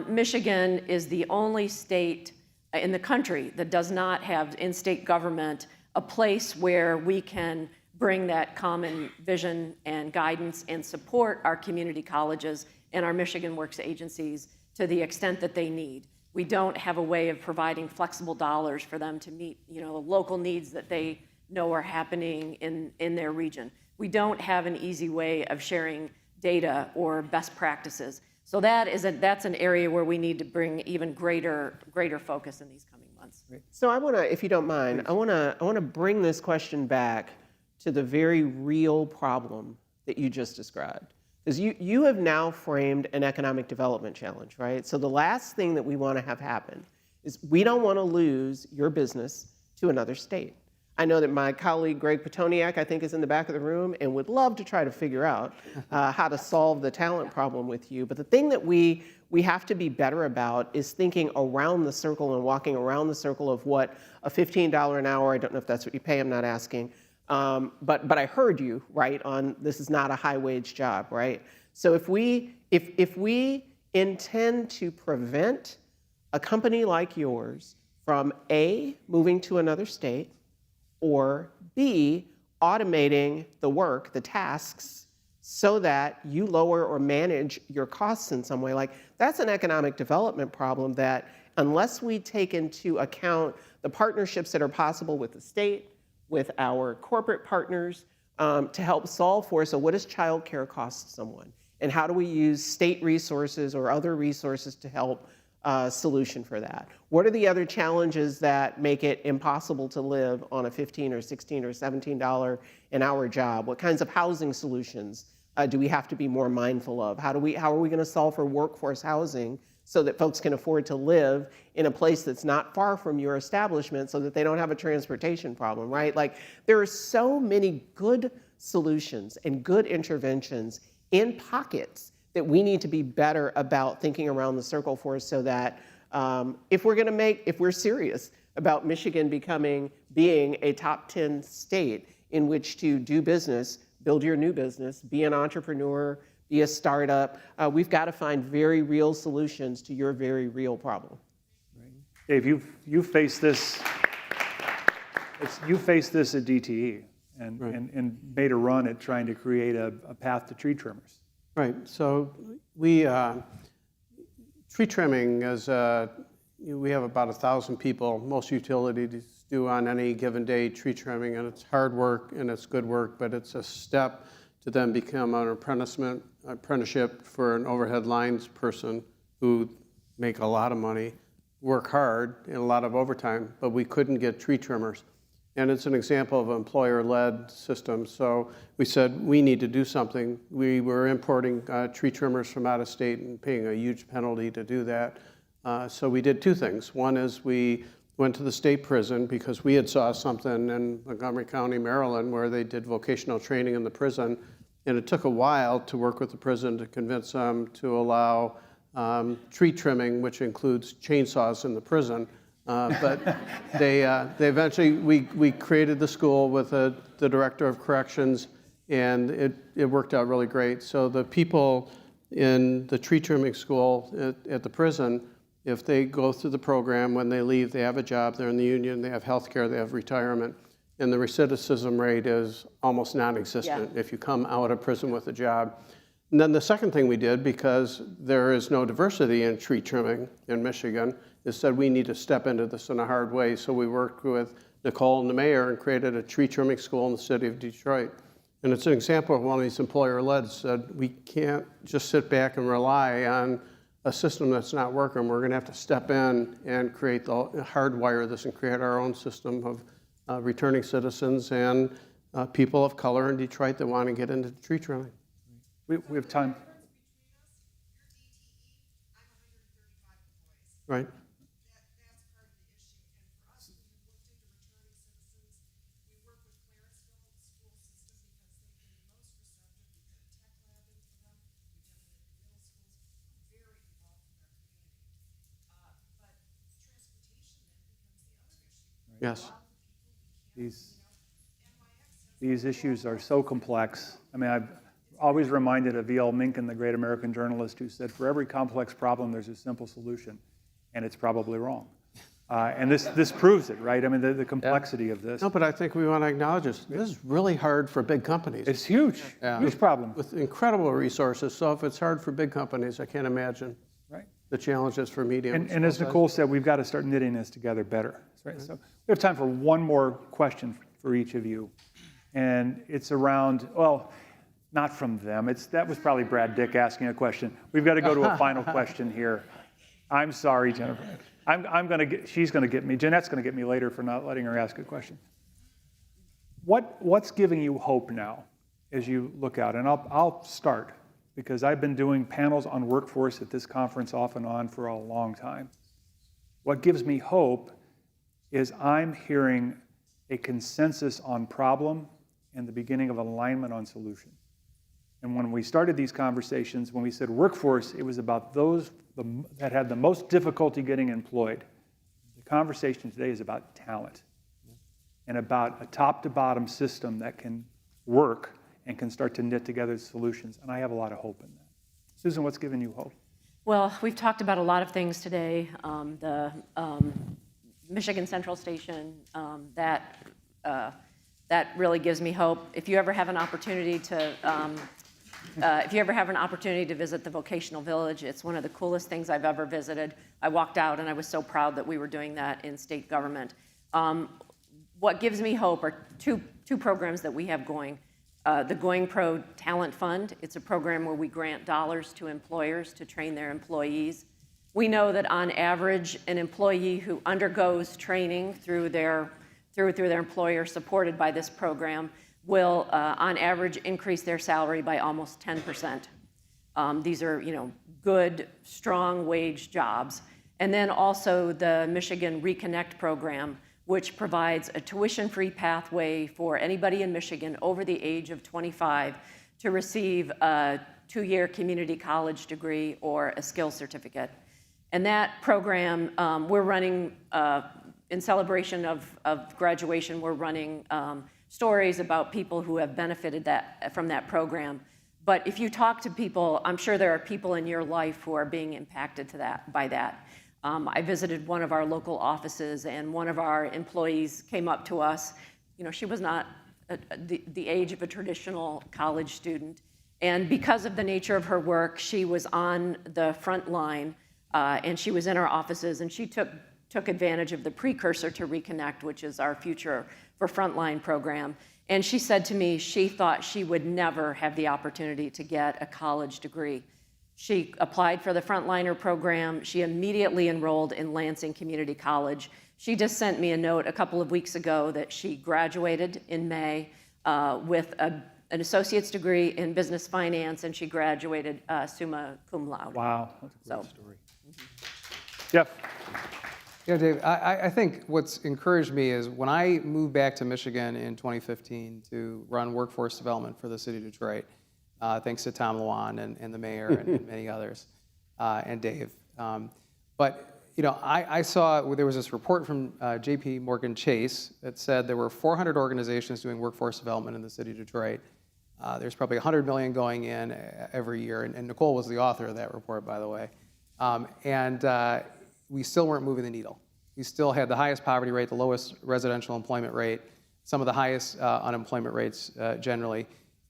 Michigan is the only state in the country that does not have in state government a place where we can bring that common vision and guidance and support our community colleges and our Michigan Works agencies to the extent that they need. We don't have a way of providing flexible dollars for them to meet, local needs that they know are happening in their region. We don't have an easy way of sharing data or best practices. So that's an area where we need to bring even greater focus in these coming months. So I want to, if you don't mind, I want to bring this question back to the very real problem that you just described. Because you have now framed an economic development challenge, right? So the last thing that we want to have happen is we don't want to lose your business to another state. I know that my colleague Greg Petoniak, I think, is in the back of the room and would love to try to figure out how to solve the talent problem with you. But the thing that we have to be better about is thinking around the circle and walking around the circle of what a $15 an hour, I don't know if that's what you pay, I'm not asking, but I heard you, right, on this is not a high-wage job, right? So if we intend to prevent a company like yours from A, moving to another state, or B, automating the work, the tasks, so that you lower or manage your costs in some way, like that's an economic development problem that unless we take into account the partnerships that are possible with the state, with our corporate partners, to help solve for, so what does childcare cost someone? And how do we use state resources or other resources to help solution for that? What are the other challenges that make it impossible to live on a $15 or $16 or $17 an hour job? What kinds of housing solutions do we have to be more mindful of? How are we going to solve for workforce housing so that folks can afford to live in a place that's not far from your establishment so that they don't have a transportation problem, right? Like, there are so many good solutions and good interventions in pockets that we need to be better about thinking around the circle for, so that if we're serious about Michigan being a top 10 state in which to do business, build your new business, be an entrepreneur, be a startup, we've got to find very real solutions to your very real problem. Dave, you faced this. You faced this at DTE and made a run at trying to create a path to tree trimmers. Right. So we tree trimming is we have about 1,000 people. Most utilities do on any given day tree trimming, and it's hard work and it's good work, but it's a step to then become an apprenticeship for an overhead lines person who make a lot of money, work hard and a lot of overtime, but we couldn't get tree trimmers. And it's an example of an employer-led system. So we said we need to do something. We were importing tree trimmers from out of state and paying a huge penalty to do that. So we did two things. One is we went to the state prison because we had saw something in Montgomery County, Maryland, where they did vocational training in the prison. And it took a while to work with the prison to convince them to allow tree trimming, which includes chainsaws in the prison. But they eventually, we created the school with the director of corrections, and it worked out really great. So the people in the tree trimming school at the prison, if they go through the program, when they leave, they have a job, they're in the union, they have health care, they have retirement, and the recidivism rate is almost non-existent if you come out of prison with a job. And then the second thing we did, because there is no diversity in tree trimming in Michigan, is said we need to step into this in a hard way. So we worked with Nicole and the mayor and created a tree trimming school in the city of Detroit. And it's an example of one of these employer-led. Said we can't just sit back and rely on a system that's not working. We're going to have to step in and hardwire this and create our own system of returning citizens and people of color in Detroit that want to get into tree trimming. We have time. Right. Yes. These issues are so complex. I mean, I've always reminded of E.L. Mencken, the great American journalist, who said, for every complex problem, there's a simple solution, and it's probably wrong. And this proves it, right? I mean, the complexity of this. No, but I think we want to acknowledge this. This is really hard for big companies. It's huge, huge problem. With incredible resources. So if it's hard for big companies, I can't imagine the challenges for medium. And as Nicole said, we've got to start knitting this together better. Right? So we have time for one more question for each of you. And it's around, well, not from them. That was probably Brad Dick asking a question. We've got to go to a final question here. I'm sorry, Jennifer. She's going to get me. Jeanette's going to get me later for not letting her ask a question. What's giving you hope now as you look out? And I'll start, because I've been doing panels on workforce at this conference off and on for a long time. What gives me hope is I'm hearing a consensus on problem and the beginning of alignment on solution. And when we started these conversations, when we said workforce, it was about those that had the most difficulty getting employed. The conversation today is about talent and about a top-to-bottom system that can work and can start to knit together solutions. And I have a lot of hope in that. Susan, what's giving you hope? Well, we've talked about a lot of things today. The Michigan Central Station, that really gives me hope. If you ever have an opportunity to if you ever have an opportunity to visit the Vocational Village, it's one of the coolest things I've ever visited. I walked out and I was so proud that we were doing that in state government. What gives me hope are two programs that we have going. The Going Pro Talent Fund, it's a program where we grant dollars to employers to train their employees. We know that on average, an employee who undergoes training through their employer supported by this program will, on average, increase their salary by almost 10%. These are, good, strong wage jobs. And then also the Michigan Reconnect program, which provides a tuition-free pathway for anybody in Michigan over the age of 25 to receive a 2-year community college degree or a skills certificate. And that program, we're running, in celebration of graduation, we're running stories about people who have benefited from that program. But if you talk to people, I'm sure there are people in your life who are being impacted by that. I visited one of our local offices, and one of our employees came up to us. She was not the age of a traditional college student. And because of the nature of her work, she was on the front line, and she was in our offices, and she took advantage of the precursor to Reconnect, which is our Future for Frontline program. And she said to me she thought she would never have the opportunity to get a college degree. She applied for the Frontliner program. She immediately enrolled in Lansing Community College. She just sent me a note a couple of weeks ago that she graduated in May with an associate's degree in business finance, and she graduated summa cum laude. Wow, that's a great story. Jeff. Yeah, Dave, I think what's encouraged me is when I moved back to Michigan in 2015 to run workforce development for the city of Detroit, thanks to Tom Luan and the mayor and many others, and Dave. But I saw there was this report from J.P. Morgan Chase that said there were 400 organizations doing workforce development in the city of Detroit. There's probably 100 million going in every year, and Nicole was the author of that report, by the way. We still weren't moving the needle. We still had the highest poverty rate, the lowest residential employment rate, some of the highest unemployment rates generally.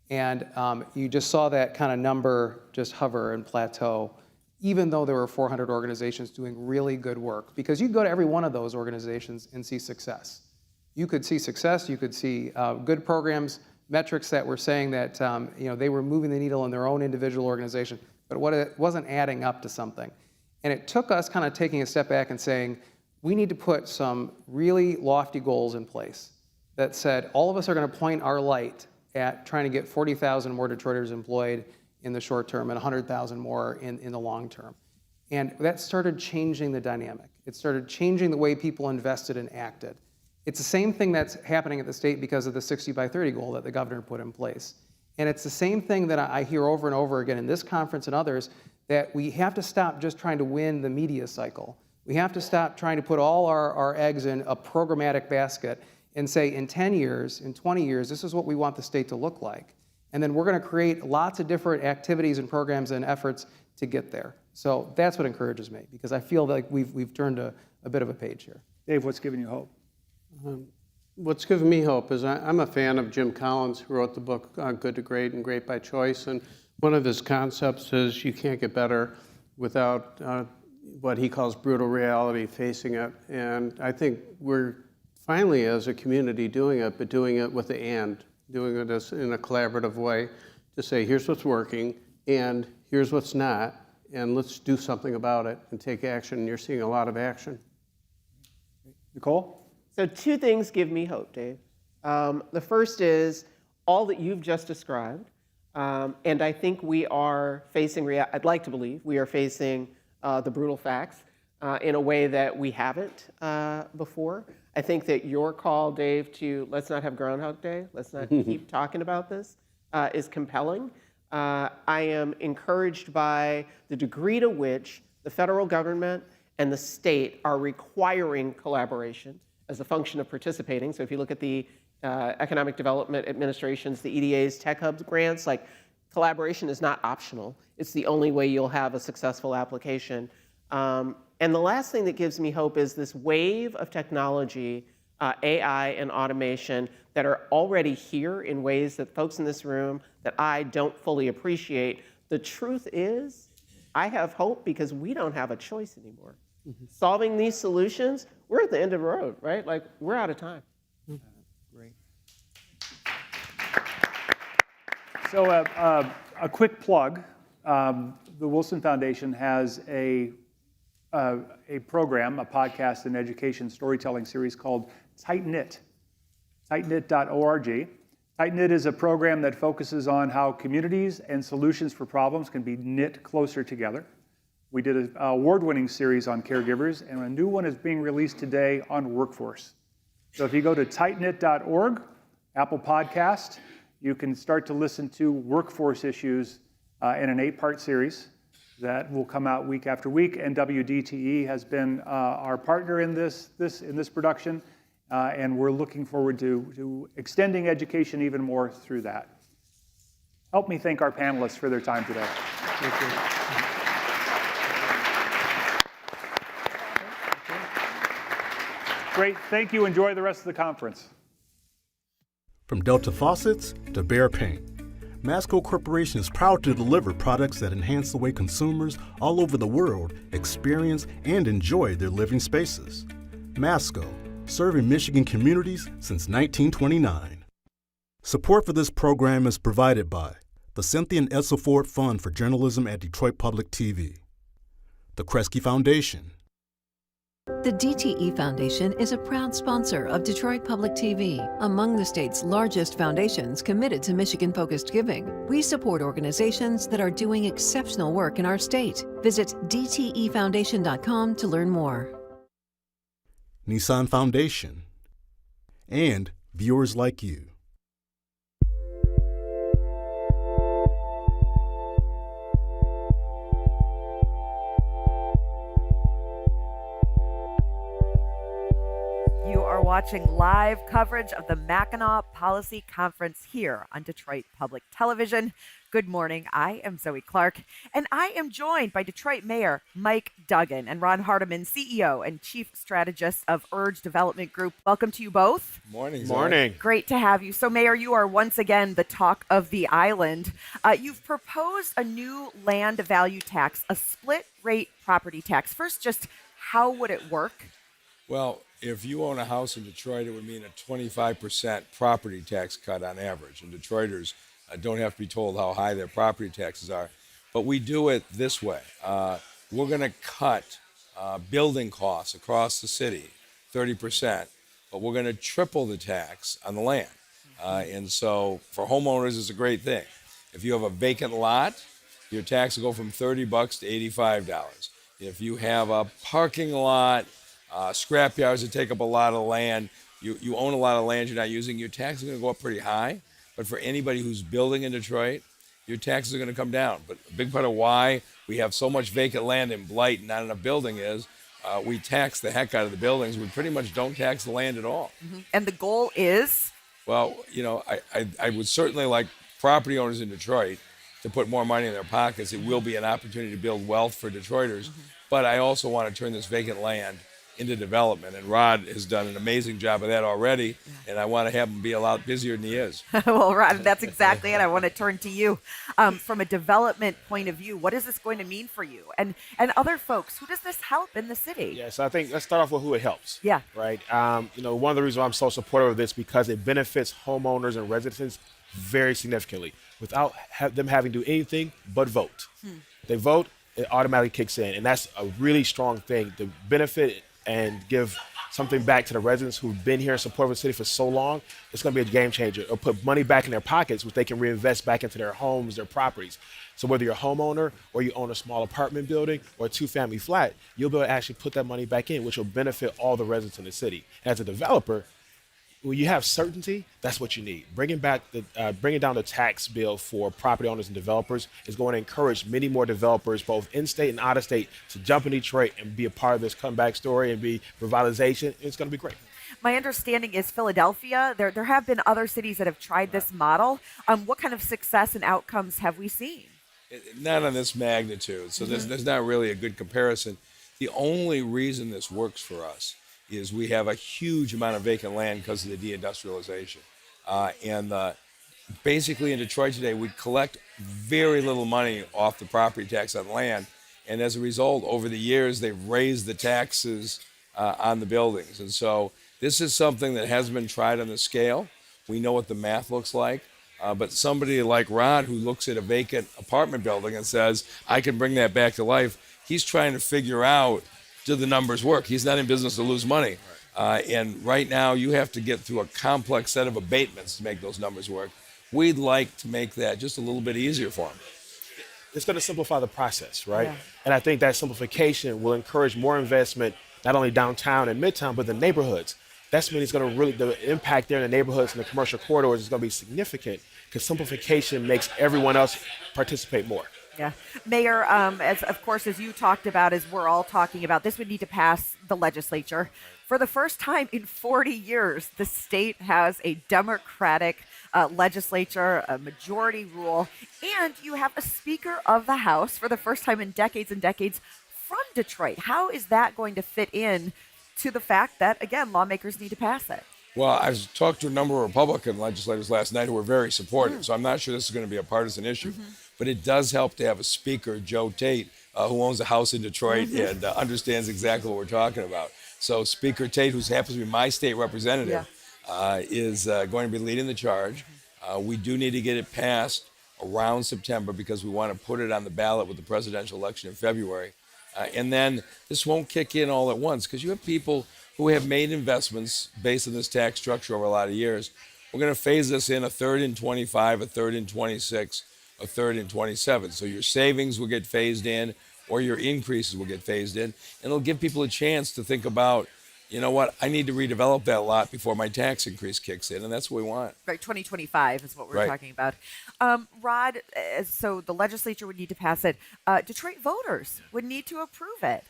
And you just saw that kind of number just hover and plateau, even though there were 400 organizations doing really good work. Because you go to every one of those organizations and see success. You could see success, you could see good programs, metrics that were saying that they were moving the needle in their own individual organization, but it wasn't adding up to something. And it took us kind of taking a step back and saying, we need to put some really lofty goals in place that said, all of us are going to point our light at trying to get 40,000 more Detroiters employed in the short term and 100,000 more in the long term. And that started changing the dynamic. It started changing the way people invested and acted. It's the same thing that's happening at the state because of the 60 by 30 goal that the governor put in place. And it's the same thing that I hear over and over again in this conference and others, that we have to stop just trying to win the media cycle. We have to stop trying to put all our eggs in a programmatic basket and say in 10 years, in 20 years, this is what we want the state to look like. And then we're going to create lots of different activities and programs and efforts to get there. So that's what encourages me, because I feel like we've turned a bit of a page here. Dave, what's giving you hope? What's given me hope is I'm a fan of Jim Collins, who wrote the book Good to Great and Great by Choice. And one of his concepts is you can't get better without what he calls brutal reality, facing it. And I think we're finally, as a community, doing it, but doing it with the and, doing it in a collaborative way to say, here's what's working, and here's what's not, and let's do something about it and take action. And you're seeing a lot of action. Nicole? So 2 things give me hope, Dave. The first is all that you've just described. And I think we are facing, I'd like to believe, we are facing the brutal facts in a way that we haven't before. I think that your call, Dave, to let's not have Groundhog Day, let's not keep talking about this, is compelling. I am encouraged by the degree to which the federal government and the state are requiring collaboration as a function of participating. So if you look at the Economic Development Administration's, the EDA's, Tech Hubs grants, like collaboration is not optional. It's the only way you'll have a successful application. And the last thing that gives me hope is this wave of technology AI and automation that are already here in ways that folks in this room that I don't fully appreciate. The truth is, I have hope because we don't have a choice anymore. Solving these solutions, we're at the end of the road, right? Like, we're out of time. Great. So a quick plug. The Wilson Foundation has a program, a podcast and education storytelling series called Tight Knit, tightknit.org. Tight Knit is a program that focuses on how communities and solutions for problems can be knit closer together. We did an award-winning series on caregivers, and a new one is being released today on workforce. So if you go to tightknit.org, Apple Podcast, you can start to listen to workforce issues in an 8-part series that will come out week after week. And WDTE has been our partner in this production, and we're looking forward to extending education even more through that. Help me thank our panelists for their time today. Thank you. Great, thank you. Enjoy the rest of the conference. From Delta Faucets to Behr Paint, Masco Corporation is proud to deliver products that enhance the way consumers all over the world experience and enjoy their living spaces. Masco, serving Michigan communities since 1929. Support for this program is provided by the Cynthia and Edsel Ford Fund for Journalism at Detroit Public TV, the Kresge Foundation. The DTE Foundation is a proud sponsor of Detroit Public TV, among the state's largest foundations committed to Michigan-focused giving. We support organizations that are doing exceptional work in our state. Visit dtefoundation.com to learn more. Nissan Foundation, and viewers like you. You are watching live coverage of the Mackinac Policy Conference here on Detroit Public Television. Good morning. I am Zoe Clark, and I am joined by Detroit Mayor Mike Duggan and Ron Hardiman, CEO and Chief Strategist of Urge Development Group. Welcome to you both. Morning. Morning. Great to have you. So, Mayor, you are once again the talk of the island. You've proposed a new land value tax, a split rate property tax. First, just how would it work? Well, if you own a house in Detroit, it would mean a 25% property tax cut on average. And Detroiters don't have to be told how high their property taxes are. But we do it this way. We're going to cut building costs across the city 30%, but we're going to triple the tax on the land. And so for homeowners, it's a great thing. If you have a vacant lot, your tax will go from $30 to $85. If you have a parking lot, scrap yards that take up a lot of land, you own a lot of land you're not using, your tax is going to go up pretty high. But for anybody who's building in Detroit, your taxes are going to come down. But a big part of why we have so much vacant land in Blight and not enough building is we tax the heck out of the buildings. We pretty much don't tax the land at all. Mm-hmm. And the goal is? Well, you know, I would certainly like property owners in Detroit to put more money in their pockets. It will be an opportunity to build wealth for Detroiters. Mm-hmm. But I also want to turn this vacant land into development, and Rod has done an amazing job of that already, and I want to have him be a lot busier than he is. Well, Rod, that's exactly it. I want to turn to you. From a development point of view, what is this going to mean for you and other folks? Who does this help in the city? Yeah, so I think let's start off with who it helps. Yeah. Right? You know, one of the reasons why I'm so supportive of this because it benefits homeowners and residents very significantly without them having to do anything but vote. They vote, it automatically kicks in, and that's a really strong thing to benefit and give something back to the residents who've been here and supported the city for so long. It's going to be a game changer. It'll put money back in their pockets, which they can reinvest back into their homes, their properties. So whether you're a homeowner or you own a small apartment building or a 2-family flat, you'll be able to actually put that money back in, which will benefit all the residents in the city. As a developer, when you have certainty, that's what you need. Bringing down the tax bill for property owners and developers is going to encourage many more developers, both in-state and out-of-state, to jump in Detroit and be a part of this comeback story and be revitalization. It's going to be great. My understanding is Philadelphia. There have been other cities that have tried this model. What kind of success and outcomes have we seen? Not on this magnitude, so there's not really a good comparison. The only reason this works for us is we have a huge amount of vacant land because of the deindustrialization. Basically in Detroit today, we collect very little money off the property tax on land. And as a result, over the years, they've raised the taxes on the buildings. And so this is something that hasn't been tried on the scale. We know what the math looks like. But somebody like Rod, who looks at a vacant apartment building and says, I can bring that back to life, he's trying to figure out, do the numbers work? He's not in business to lose money. And right now, you have to get through a complex set of abatements to make those numbers work. We'd like to make that just a little bit easier for them. It's going to simplify the process, right? Yeah. And I think that simplification will encourage more investment, not only downtown and midtown, but the neighborhoods. That's when it's going to really, the impact there in the neighborhoods and the commercial corridors is going to be significant because simplification makes everyone else participate more. Yeah. Mayor, as you talked about, as we're all talking about, this would need to pass the legislature. For the first time in 40 years, the state has a Democratic legislature, a majority rule, and you have a Speaker of the House for the first time in decades and decades from Detroit. How is that going to fit in to the fact that, again, lawmakers need to pass it? Well, I've talked to a number of Republican legislators last night who were very supportive, so I'm not sure this is going to be a partisan issue. But it does help to have a speaker, Joe Tate, who owns a house in Detroit and understands exactly what we're talking about. So Speaker Tate, who happens to be my state representative, is going to be leading the charge. We do need to get it passed around September because we want to put it on the ballot with the presidential election in February. And then this won't kick in all at once because you have people who have made investments based on this tax structure over a lot of years. We're going to phase this in a third in 25, a third in 26, a third in 27. So your savings will get phased in or your increases will get phased in. And it'll give people a chance to think about, you know what, I need to redevelop that lot before my tax increase kicks in. And that's what we want. Right, 2025 is what we're talking about. Rod, so the legislature would need to pass it. Detroit voters would need to approve it.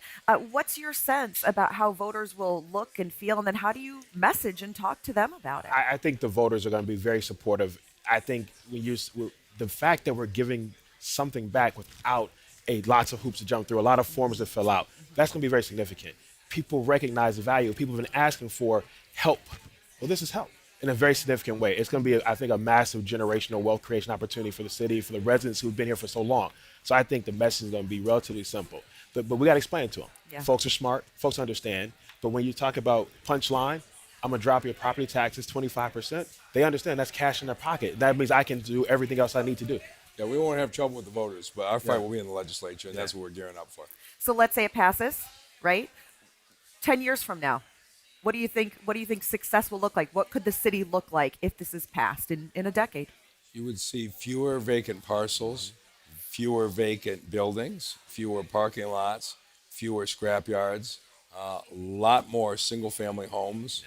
What's your sense about how voters will look and feel? And then how do you message and talk to them about it? I think the voters are going to be very supportive. I think the fact that we're giving something back without lots of hoops to jump through, a lot of forms to fill out, that's going to be very significant. People recognize the value. People have been asking for help. Well, this is help in a very significant way. It's going to be, I think, a massive generational wealth creation opportunity for the city, for the residents who've been here for so long. So I think the message is going to be relatively simple. But we got to explain it to them. Yeah. Folks are smart. Folks understand. But when you talk about punchline, I'm going to drop your property taxes 25%, they understand that's cash in their pocket. That means I can do everything else I need to do. Yeah, we won't have trouble with the voters, but our fight will be in the legislature, and that's what we're gearing up for. So let's say it passes, right? 10 years from now, what do you think success will look like? What could the city look like if this is passed in a decade? You would see fewer vacant parcels, fewer vacant buildings, fewer parking lots, fewer scrap yards, a lot more single-family homes,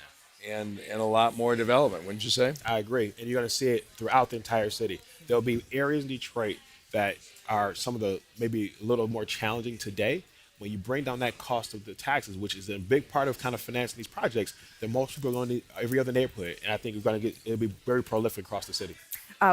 and a lot more development, wouldn't you say? I agree. And you're going to see it throughout the entire city. There'll be areas in Detroit that are some of the maybe a little more challenging today. When you bring down that cost of the taxes, which is a big part of kind of financing these projects, then most people are going to every other neighborhood. And I think it'll be very prolific across the city.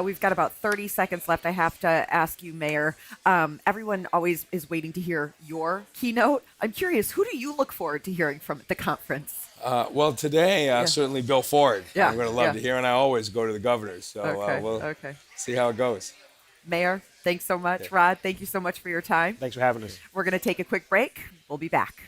We've got about 30 seconds left. I have to ask you, Mayor, everyone always is waiting to hear your keynote. I'm curious, who do you look forward to hearing from at the conference? Well, today, certainly Bill Ford. Yeah, I'm going to love to hear, and I always go to the governors. So we'll see how it goes. Mayor, thanks so much. Rod, thank you so much for your time. Thanks for having us. We're going to take a quick break. We'll be back.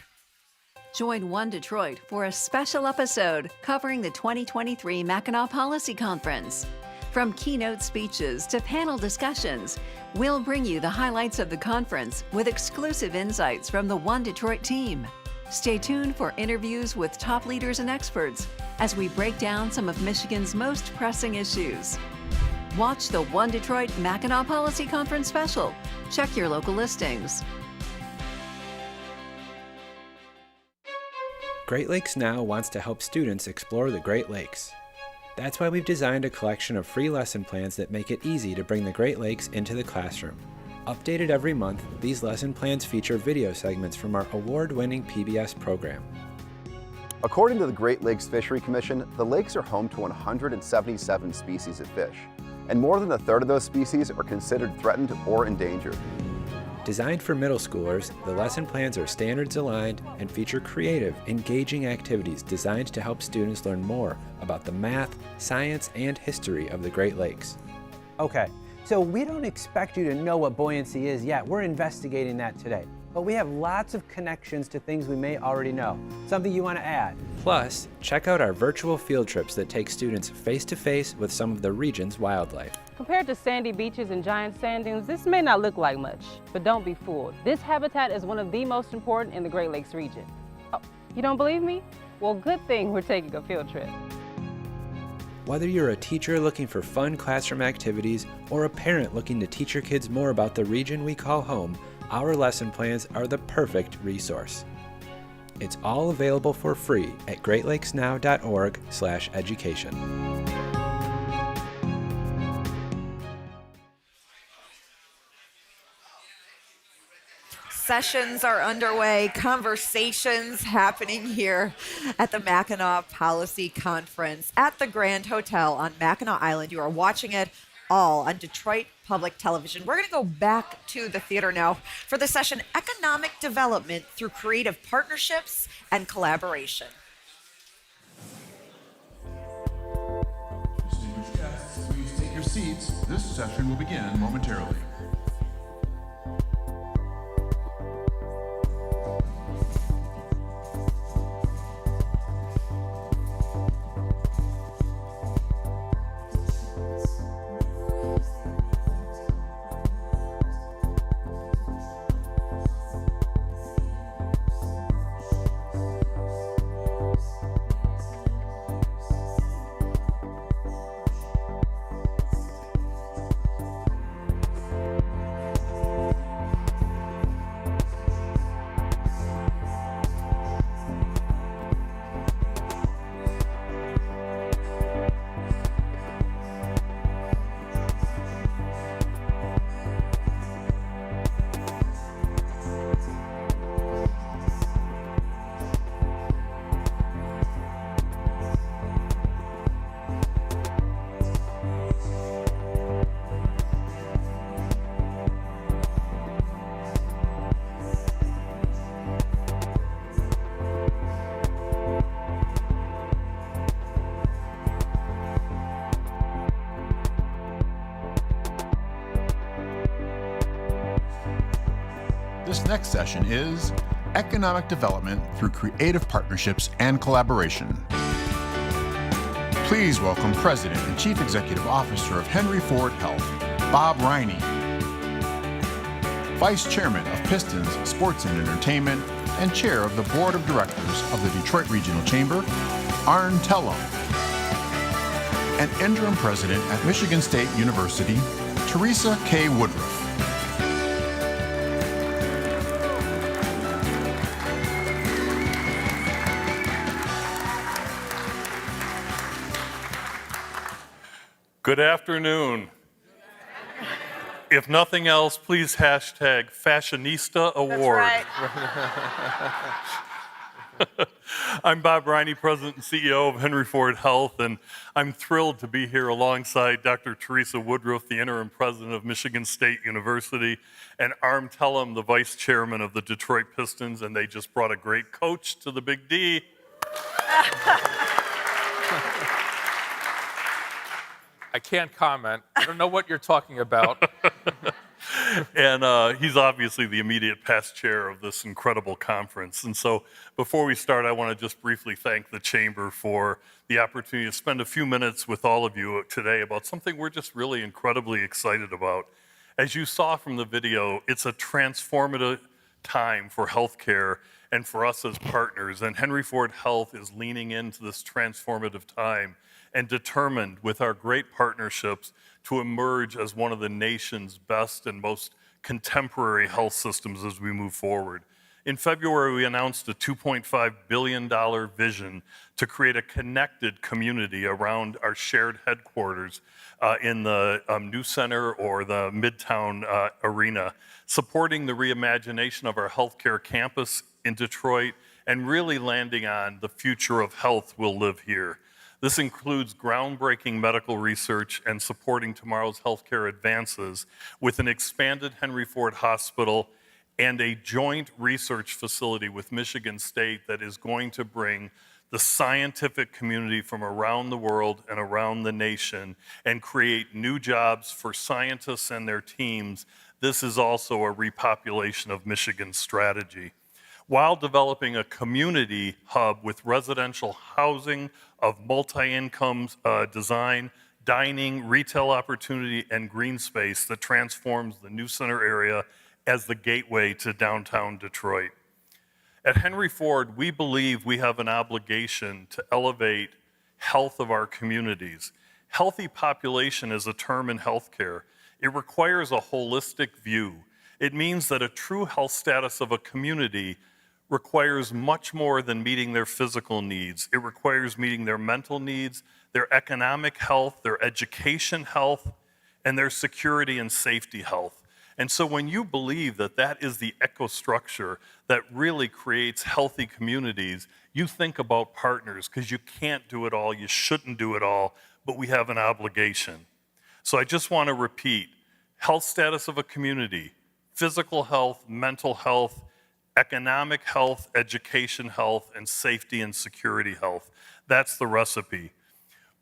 Join One Detroit for a special episode covering the 2023 Mackinac Policy Conference. From keynote speeches to panel discussions, we'll bring you the highlights of the conference with exclusive insights from the One Detroit team. Stay tuned for interviews with top leaders and experts as we break down some of Michigan's most pressing issues. Watch the One Detroit Mackinac Policy Conference special. Check your local listings. Great Lakes Now wants to help students explore the Great Lakes. That's why we've designed a collection of free lesson plans that make it easy to bring the Great Lakes into the classroom. Updated every month, these lesson plans feature video segments from our award-winning PBS program. According to the Great Lakes Fishery Commission, the lakes are home to 177 species of fish, and more than a third of those species are considered threatened or endangered. Designed for middle schoolers, the lesson plans are standards aligned and feature creative, engaging activities designed to help students learn more about the math, science, and history of the Great Lakes. Okay, so we don't expect you to know what buoyancy is yet. We're investigating that today. But we have lots of connections to things we may already know. Something you want to add? Plus, check out our virtual field trips that take students face-to-face with some of the region's wildlife. Compared to sandy beaches and giant sand dunes, this may not look like much, but don't be fooled. This habitat is one of the most important in the Great Lakes region. Oh, you don't believe me? Well, good thing we're taking a field trip. Whether you're a teacher looking for fun classroom activities or a parent looking to teach your kids more about the region we call home, our lesson plans are the perfect resource. It's all available for free at greatlakesnow.org/education. Sessions are underway, conversations happening here at the Mackinac Policy Conference at the Grand Hotel on Mackinac Island. You are watching it all on Detroit Public Television. We're going to go back to the theater now for the session, Economic Development Through Creative Partnerships and Collaboration. Distinguished guests, please take your seats. This session will begin momentarily. This next session is Economic Development Through Creative Partnerships and Collaboration. Please welcome President and Chief Executive Officer of Henry Ford Health, Bob Riney. Vice Chairman of Pistons Sports and Entertainment and Chair of the Board of Directors of the Detroit Regional Chamber, Arn Tellum. And Interim President at Michigan State University, Teresa K. Woodruff. Good afternoon. If nothing else, please hashtag Fashionista Award. That's right. I'm Bob Riney, President and CEO of Henry Ford Health, and I'm thrilled to be here alongside Dr. Teresa Woodruff, the Interim President of Michigan State University, and Arm Tellum, the Vice Chairman of the Detroit Pistons, and they just brought a great coach to the Big D. I can't comment. I don't know what you're talking about. And he's obviously the immediate past chair of this incredible conference. And so before we start, I want to just briefly thank the Chamber for the opportunity to spend a few minutes with all of you today about something we're just really incredibly excited about. As you saw from the video, it's a transformative time for healthcare and for us as partners. And Henry Ford Health is leaning into this transformative time and determined with our great partnerships to emerge as one of the nation's best and most contemporary health systems as we move forward. In February, we announced a $2.5 billion vision to create a connected community around our shared headquarters in the New Center or the Midtown arena, supporting the reimagination of our healthcare campus in Detroit and really landing on the future of health will live here. This includes groundbreaking medical research and supporting tomorrow's healthcare advances with an expanded Henry Ford Hospital and a joint research facility with Michigan State that is going to bring the scientific community from around the world and around the nation and create new jobs for scientists and their teams. This is also a repopulation of Michigan's strategy, while developing a community hub with residential housing of multi-income design, dining, retail opportunity, and green space that transforms the New Center area as the gateway to downtown Detroit. At Henry Ford, we believe we have an obligation to elevate health of our communities. Healthy population is a term in healthcare. It requires a holistic view. It means that a true health status of a community requires much more than meeting their physical needs. It requires meeting their mental needs, their economic health, their education health, and their security and safety health. And so when you believe that that is the ecostructure that really creates healthy communities, you think about partners, because you can't do it all, you shouldn't do it all, but we have an obligation. So I just want to repeat, health status of a community, physical health, mental health, economic health, education health, and safety and security health. That's the recipe.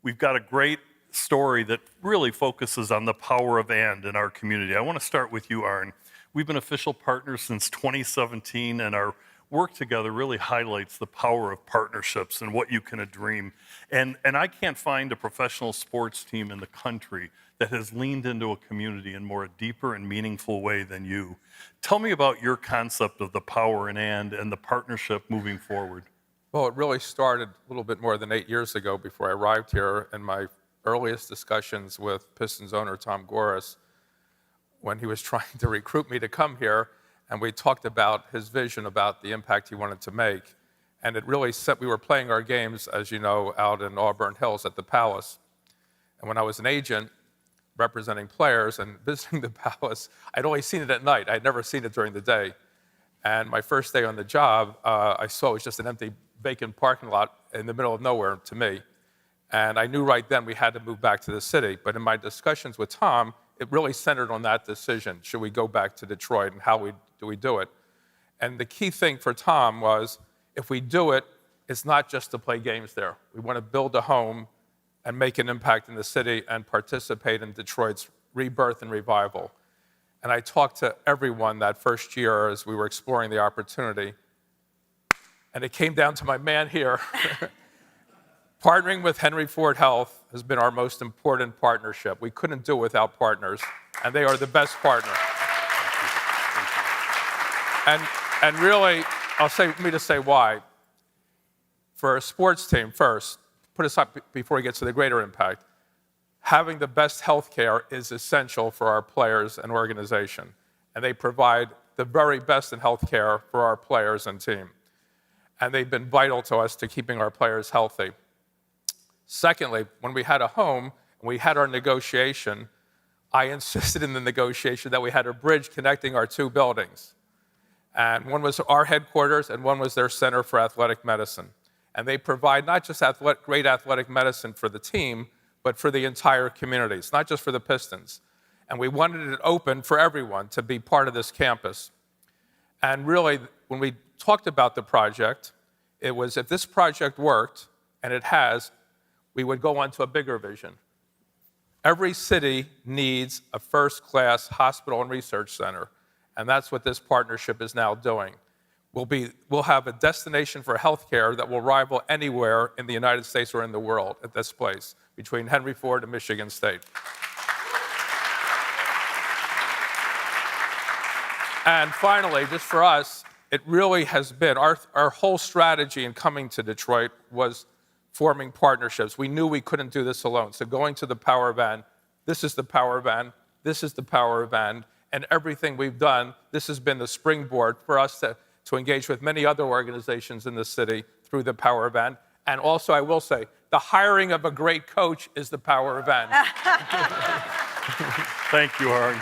We've got a great story that really focuses on the power of and in our community. I want to start with you, Arn. We've been official partners since 2017, and our work together really highlights the power of partnerships and what you can dream. And I can't find a professional sports team in the country that has leaned into a community in more a deeper and meaningful way than you. Tell me about your concept of the power in and the partnership moving forward. Well, it really started a little bit more than 8 years ago before I arrived here in my earliest discussions with Pistons owner Tom Goris, when he was trying to recruit me to come here, and we talked about his vision about the impact he wanted to make. And it really set, we were playing our games, as you know, out in Auburn Hills at the Palace. And when I was an agent representing players and visiting the Palace, I'd only seen it at night. I'd never seen it during the day. And my first day on the job, I saw it was just an empty, vacant parking lot in the middle of nowhere to me. And I knew right then we had to move back to the city. But in my discussions with Tom, it really centered on that decision. Should we go back to Detroit, and how do we do it? And the key thing for Tom was, if we do it, it's not just to play games there. We want to build a home and make an impact in the city and participate in Detroit's rebirth and revival. And I talked to everyone that first year as we were exploring the opportunity. And it came down to my man here. Partnering with Henry Ford Health has been our most important partnership. We couldn't do it without partners, and they are the best partner. And really, let me just say why. For a sports team, first, put aside before we get to the greater impact, having the best health care is essential for our players and organization. And they provide the very best in health care for our players and team. And they've been vital to us to keeping our players healthy. Secondly, when we had a home and we had our negotiation, I insisted in the negotiation that we had a bridge connecting our two buildings. And one was our headquarters and one was their Center for Athletic Medicine. And they provide not just great athletic medicine for the team, but for the entire community. It's not just for the Pistons. And we wanted it open for everyone to be part of this campus. And really, when we talked about the project, it was if this project worked, and it has, we would go on to a bigger vision. Every city needs a first-class hospital and research center, and that's what this partnership is now doing. We'll have a destination for healthcare that will rival anywhere in the United States or in the world at this place, between Henry Ford and Michigan State. And finally, just for us, it really has been, our whole strategy in coming to Detroit was forming partnerships. We knew we couldn't do this alone. So going to the power of and, this is the power of and, this is the power of and everything we've done, this has been the springboard for us to engage with many other organizations in the city through the power of and. And also, I will say, the hiring of a great coach is the power of and. Thank you, Arn.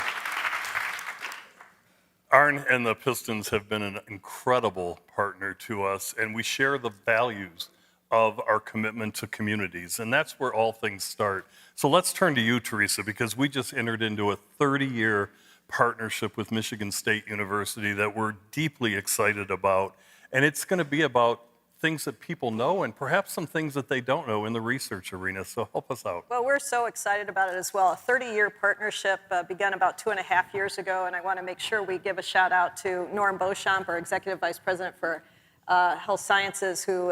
Arn and the Pistons have been an incredible partner to us, and we share the values of our commitment to communities, and that's where all things start. So let's turn to you, Teresa, because we just entered into a 30-year partnership with Michigan State University that we're deeply excited about. And it's going to be about things that people know and perhaps some things that they don't know in the research arena. So help us out. Well, we're so excited about it as well. A 30-year partnership began about 2.5 years ago, and I want to make sure we give a shout out to Norm Beauchamp, our Executive Vice President for Health Sciences, who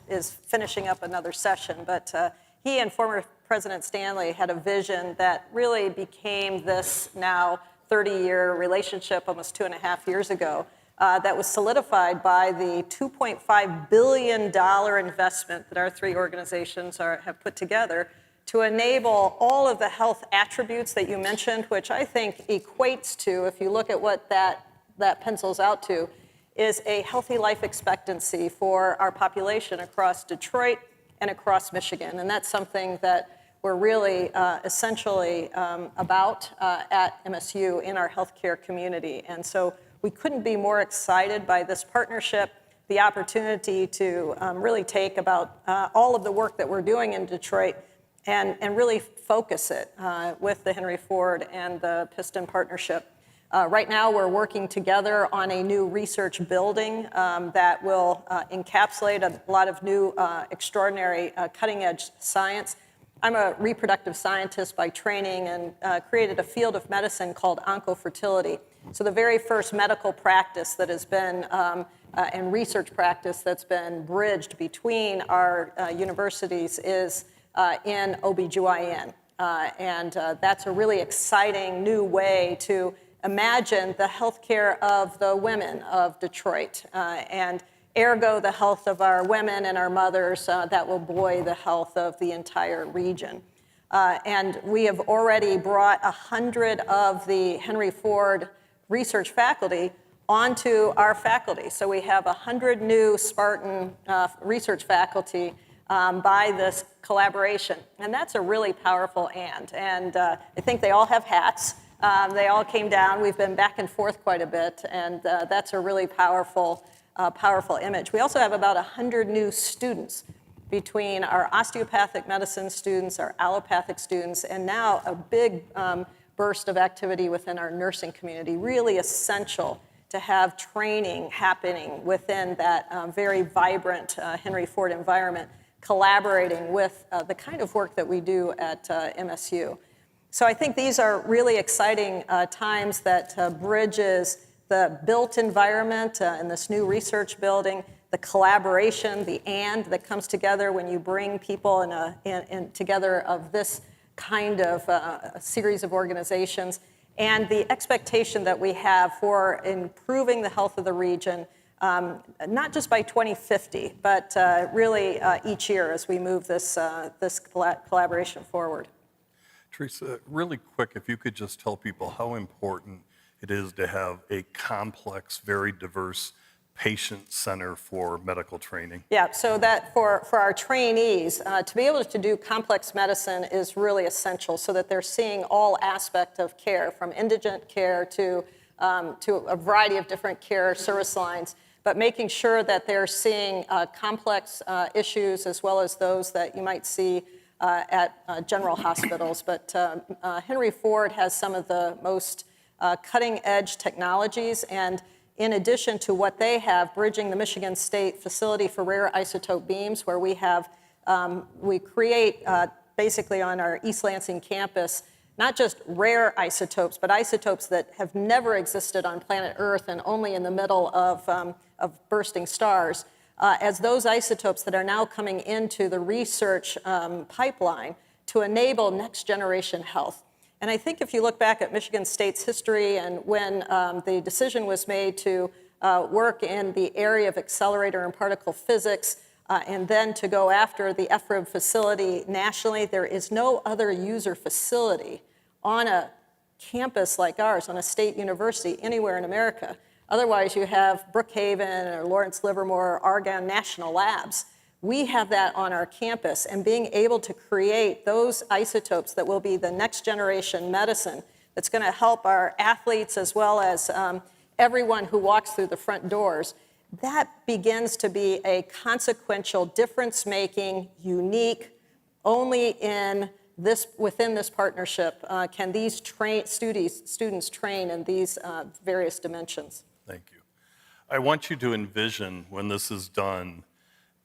is finishing up another session. But he and former President Stanley had a vision that really became this now 30-year relationship almost 2.5 years ago. That was solidified by the $2.5 billion investment that our three organizations have put together to enable all of the health attributes that you mentioned, which I think equates to, if you look at what that pencils out to, is a healthy life expectancy for our population across Detroit and across Michigan. And that's something that we're really essentially about at MSU in our healthcare community. And so we couldn't be more excited by this partnership, the opportunity to really take about all of the work that we're doing in Detroit and really focus it with the Henry Ford and the Piston partnership. Right now, we're working together on a new research building that will encapsulate a lot of new extraordinary cutting-edge science. I'm a reproductive scientist by training and created a field of medicine called oncofertility. So the very first medical practice that has been, and research practice that's been bridged between our universities is in OBGYN. And that's a really exciting new way to imagine the healthcare of the women of Detroit. And ergo, the health of our women and our mothers, that will buoy the health of the entire region. And we have already brought 100 of the Henry Ford research faculty onto our faculty. So we have 100 new Spartan research faculty by this collaboration. And that's a really powerful and. And I think they all have hats. They all came down. We've been back and forth quite a bit. And that's a really powerful image. We also have about 100 new students between our osteopathic medicine students, our allopathic students, and now a big burst of activity within our nursing community. Really essential to have training happening within that very vibrant Henry Ford environment, collaborating with the kind of work that we do at MSU. So I think these are really exciting times that bridges the built environment in this new research building, the collaboration, the and that comes together when you bring people in together of this kind of a series of organizations, and the expectation that we have for improving the health of the region, not just by 2050, but really each year as we move this collaboration forward. Teresa, really quick, if you could just tell people how important it is to have a complex, very diverse patient center for medical training. Yeah, so that for our trainees, to be able to do complex medicine is really essential so that they're seeing all aspects of care, from indigent care to a variety of different care service lines, but making sure that they're seeing complex issues as well as those that you might see at general hospitals. But Henry Ford has some of the most cutting-edge technologies, and in addition to what they have, bridging the Michigan State Facility for Rare Isotope Beams, where we have, we create basically on our East Lansing campus, not just rare isotopes, but isotopes that have never existed on planet Earth and only in the middle of bursting stars, as those isotopes that are now coming into the research pipeline to enable next generation health. And I think if you look back at Michigan State's history and when the decision was made to work in the area of accelerator and particle physics and then to go after the FRIB facility nationally, there is no other user facility on a campus like ours, on a state university anywhere in America. Otherwise, you have Brookhaven or Lawrence Livermore or Argonne National Labs. We have that on our campus, and being able to create those isotopes that will be the next generation medicine that's going to help our athletes as well as everyone who walks through the front doors, that begins to be a consequential, difference-making, unique, only in within this partnership, can these students train in these various dimensions? Thank you. I want you to envision, when this is done,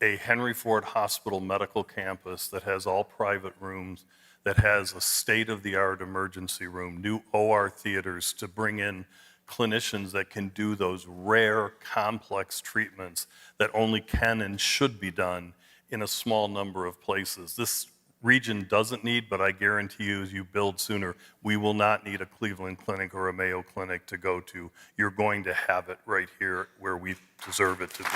a Henry Ford Hospital medical campus that has all private rooms, that has a state-of-the-art emergency room, new OR theaters to bring in clinicians that can do those rare, complex treatments that only can and should be done in a small number of places. This region doesn't need, but I guarantee you, as you build sooner, we will not need a Cleveland Clinic or a Mayo Clinic to go to. You're going to have it right here where we deserve it to be.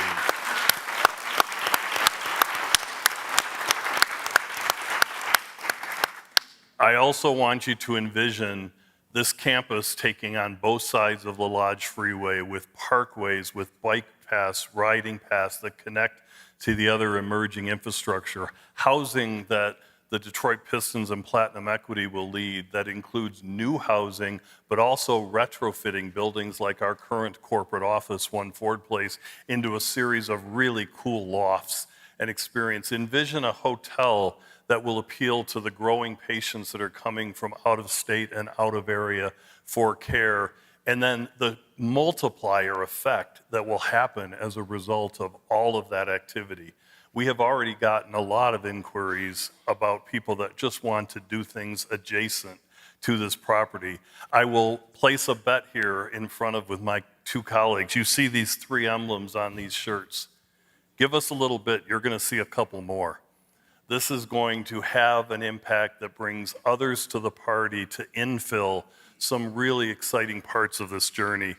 I also want you to envision this campus taking on both sides of the Lodge Freeway with parkways, with bike paths, riding paths that connect to the other emerging infrastructure, housing that the Detroit Pistons and Platinum Equity will lead that includes new housing, but also retrofitting buildings like our current corporate office, One Ford Place, into a series of really cool lofts and experience. Envision a hotel that will appeal to the growing patients that are coming from out of state and out of area for care, and then the multiplier effect that will happen as a result of all of that activity. We have already gotten a lot of inquiries about people that just want to do things adjacent to this property. I will place a bet here in front of with my two colleagues. You see these 3 emblems on these shirts. Give us a little bit, you're gonna see a couple more. This is going to have an impact that brings others to the party to infill some really exciting parts of this journey.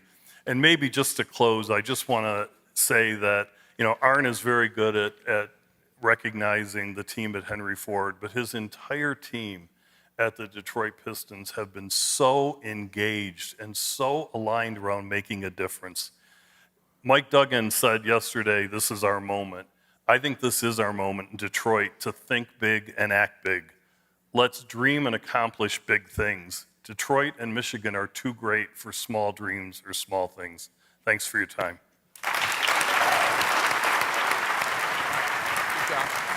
And maybe just to close, I just want to say that, Arn is very good at recognizing the team at Henry Ford, but his entire team at the Detroit Pistons have been so engaged and so aligned around making a difference. Mike Duggan said yesterday, this is our moment. I think this is our moment in Detroit to think big and act big. Let's dream and accomplish big things. Detroit and Michigan are too great for small dreams or small things. Thanks for your time. Good job.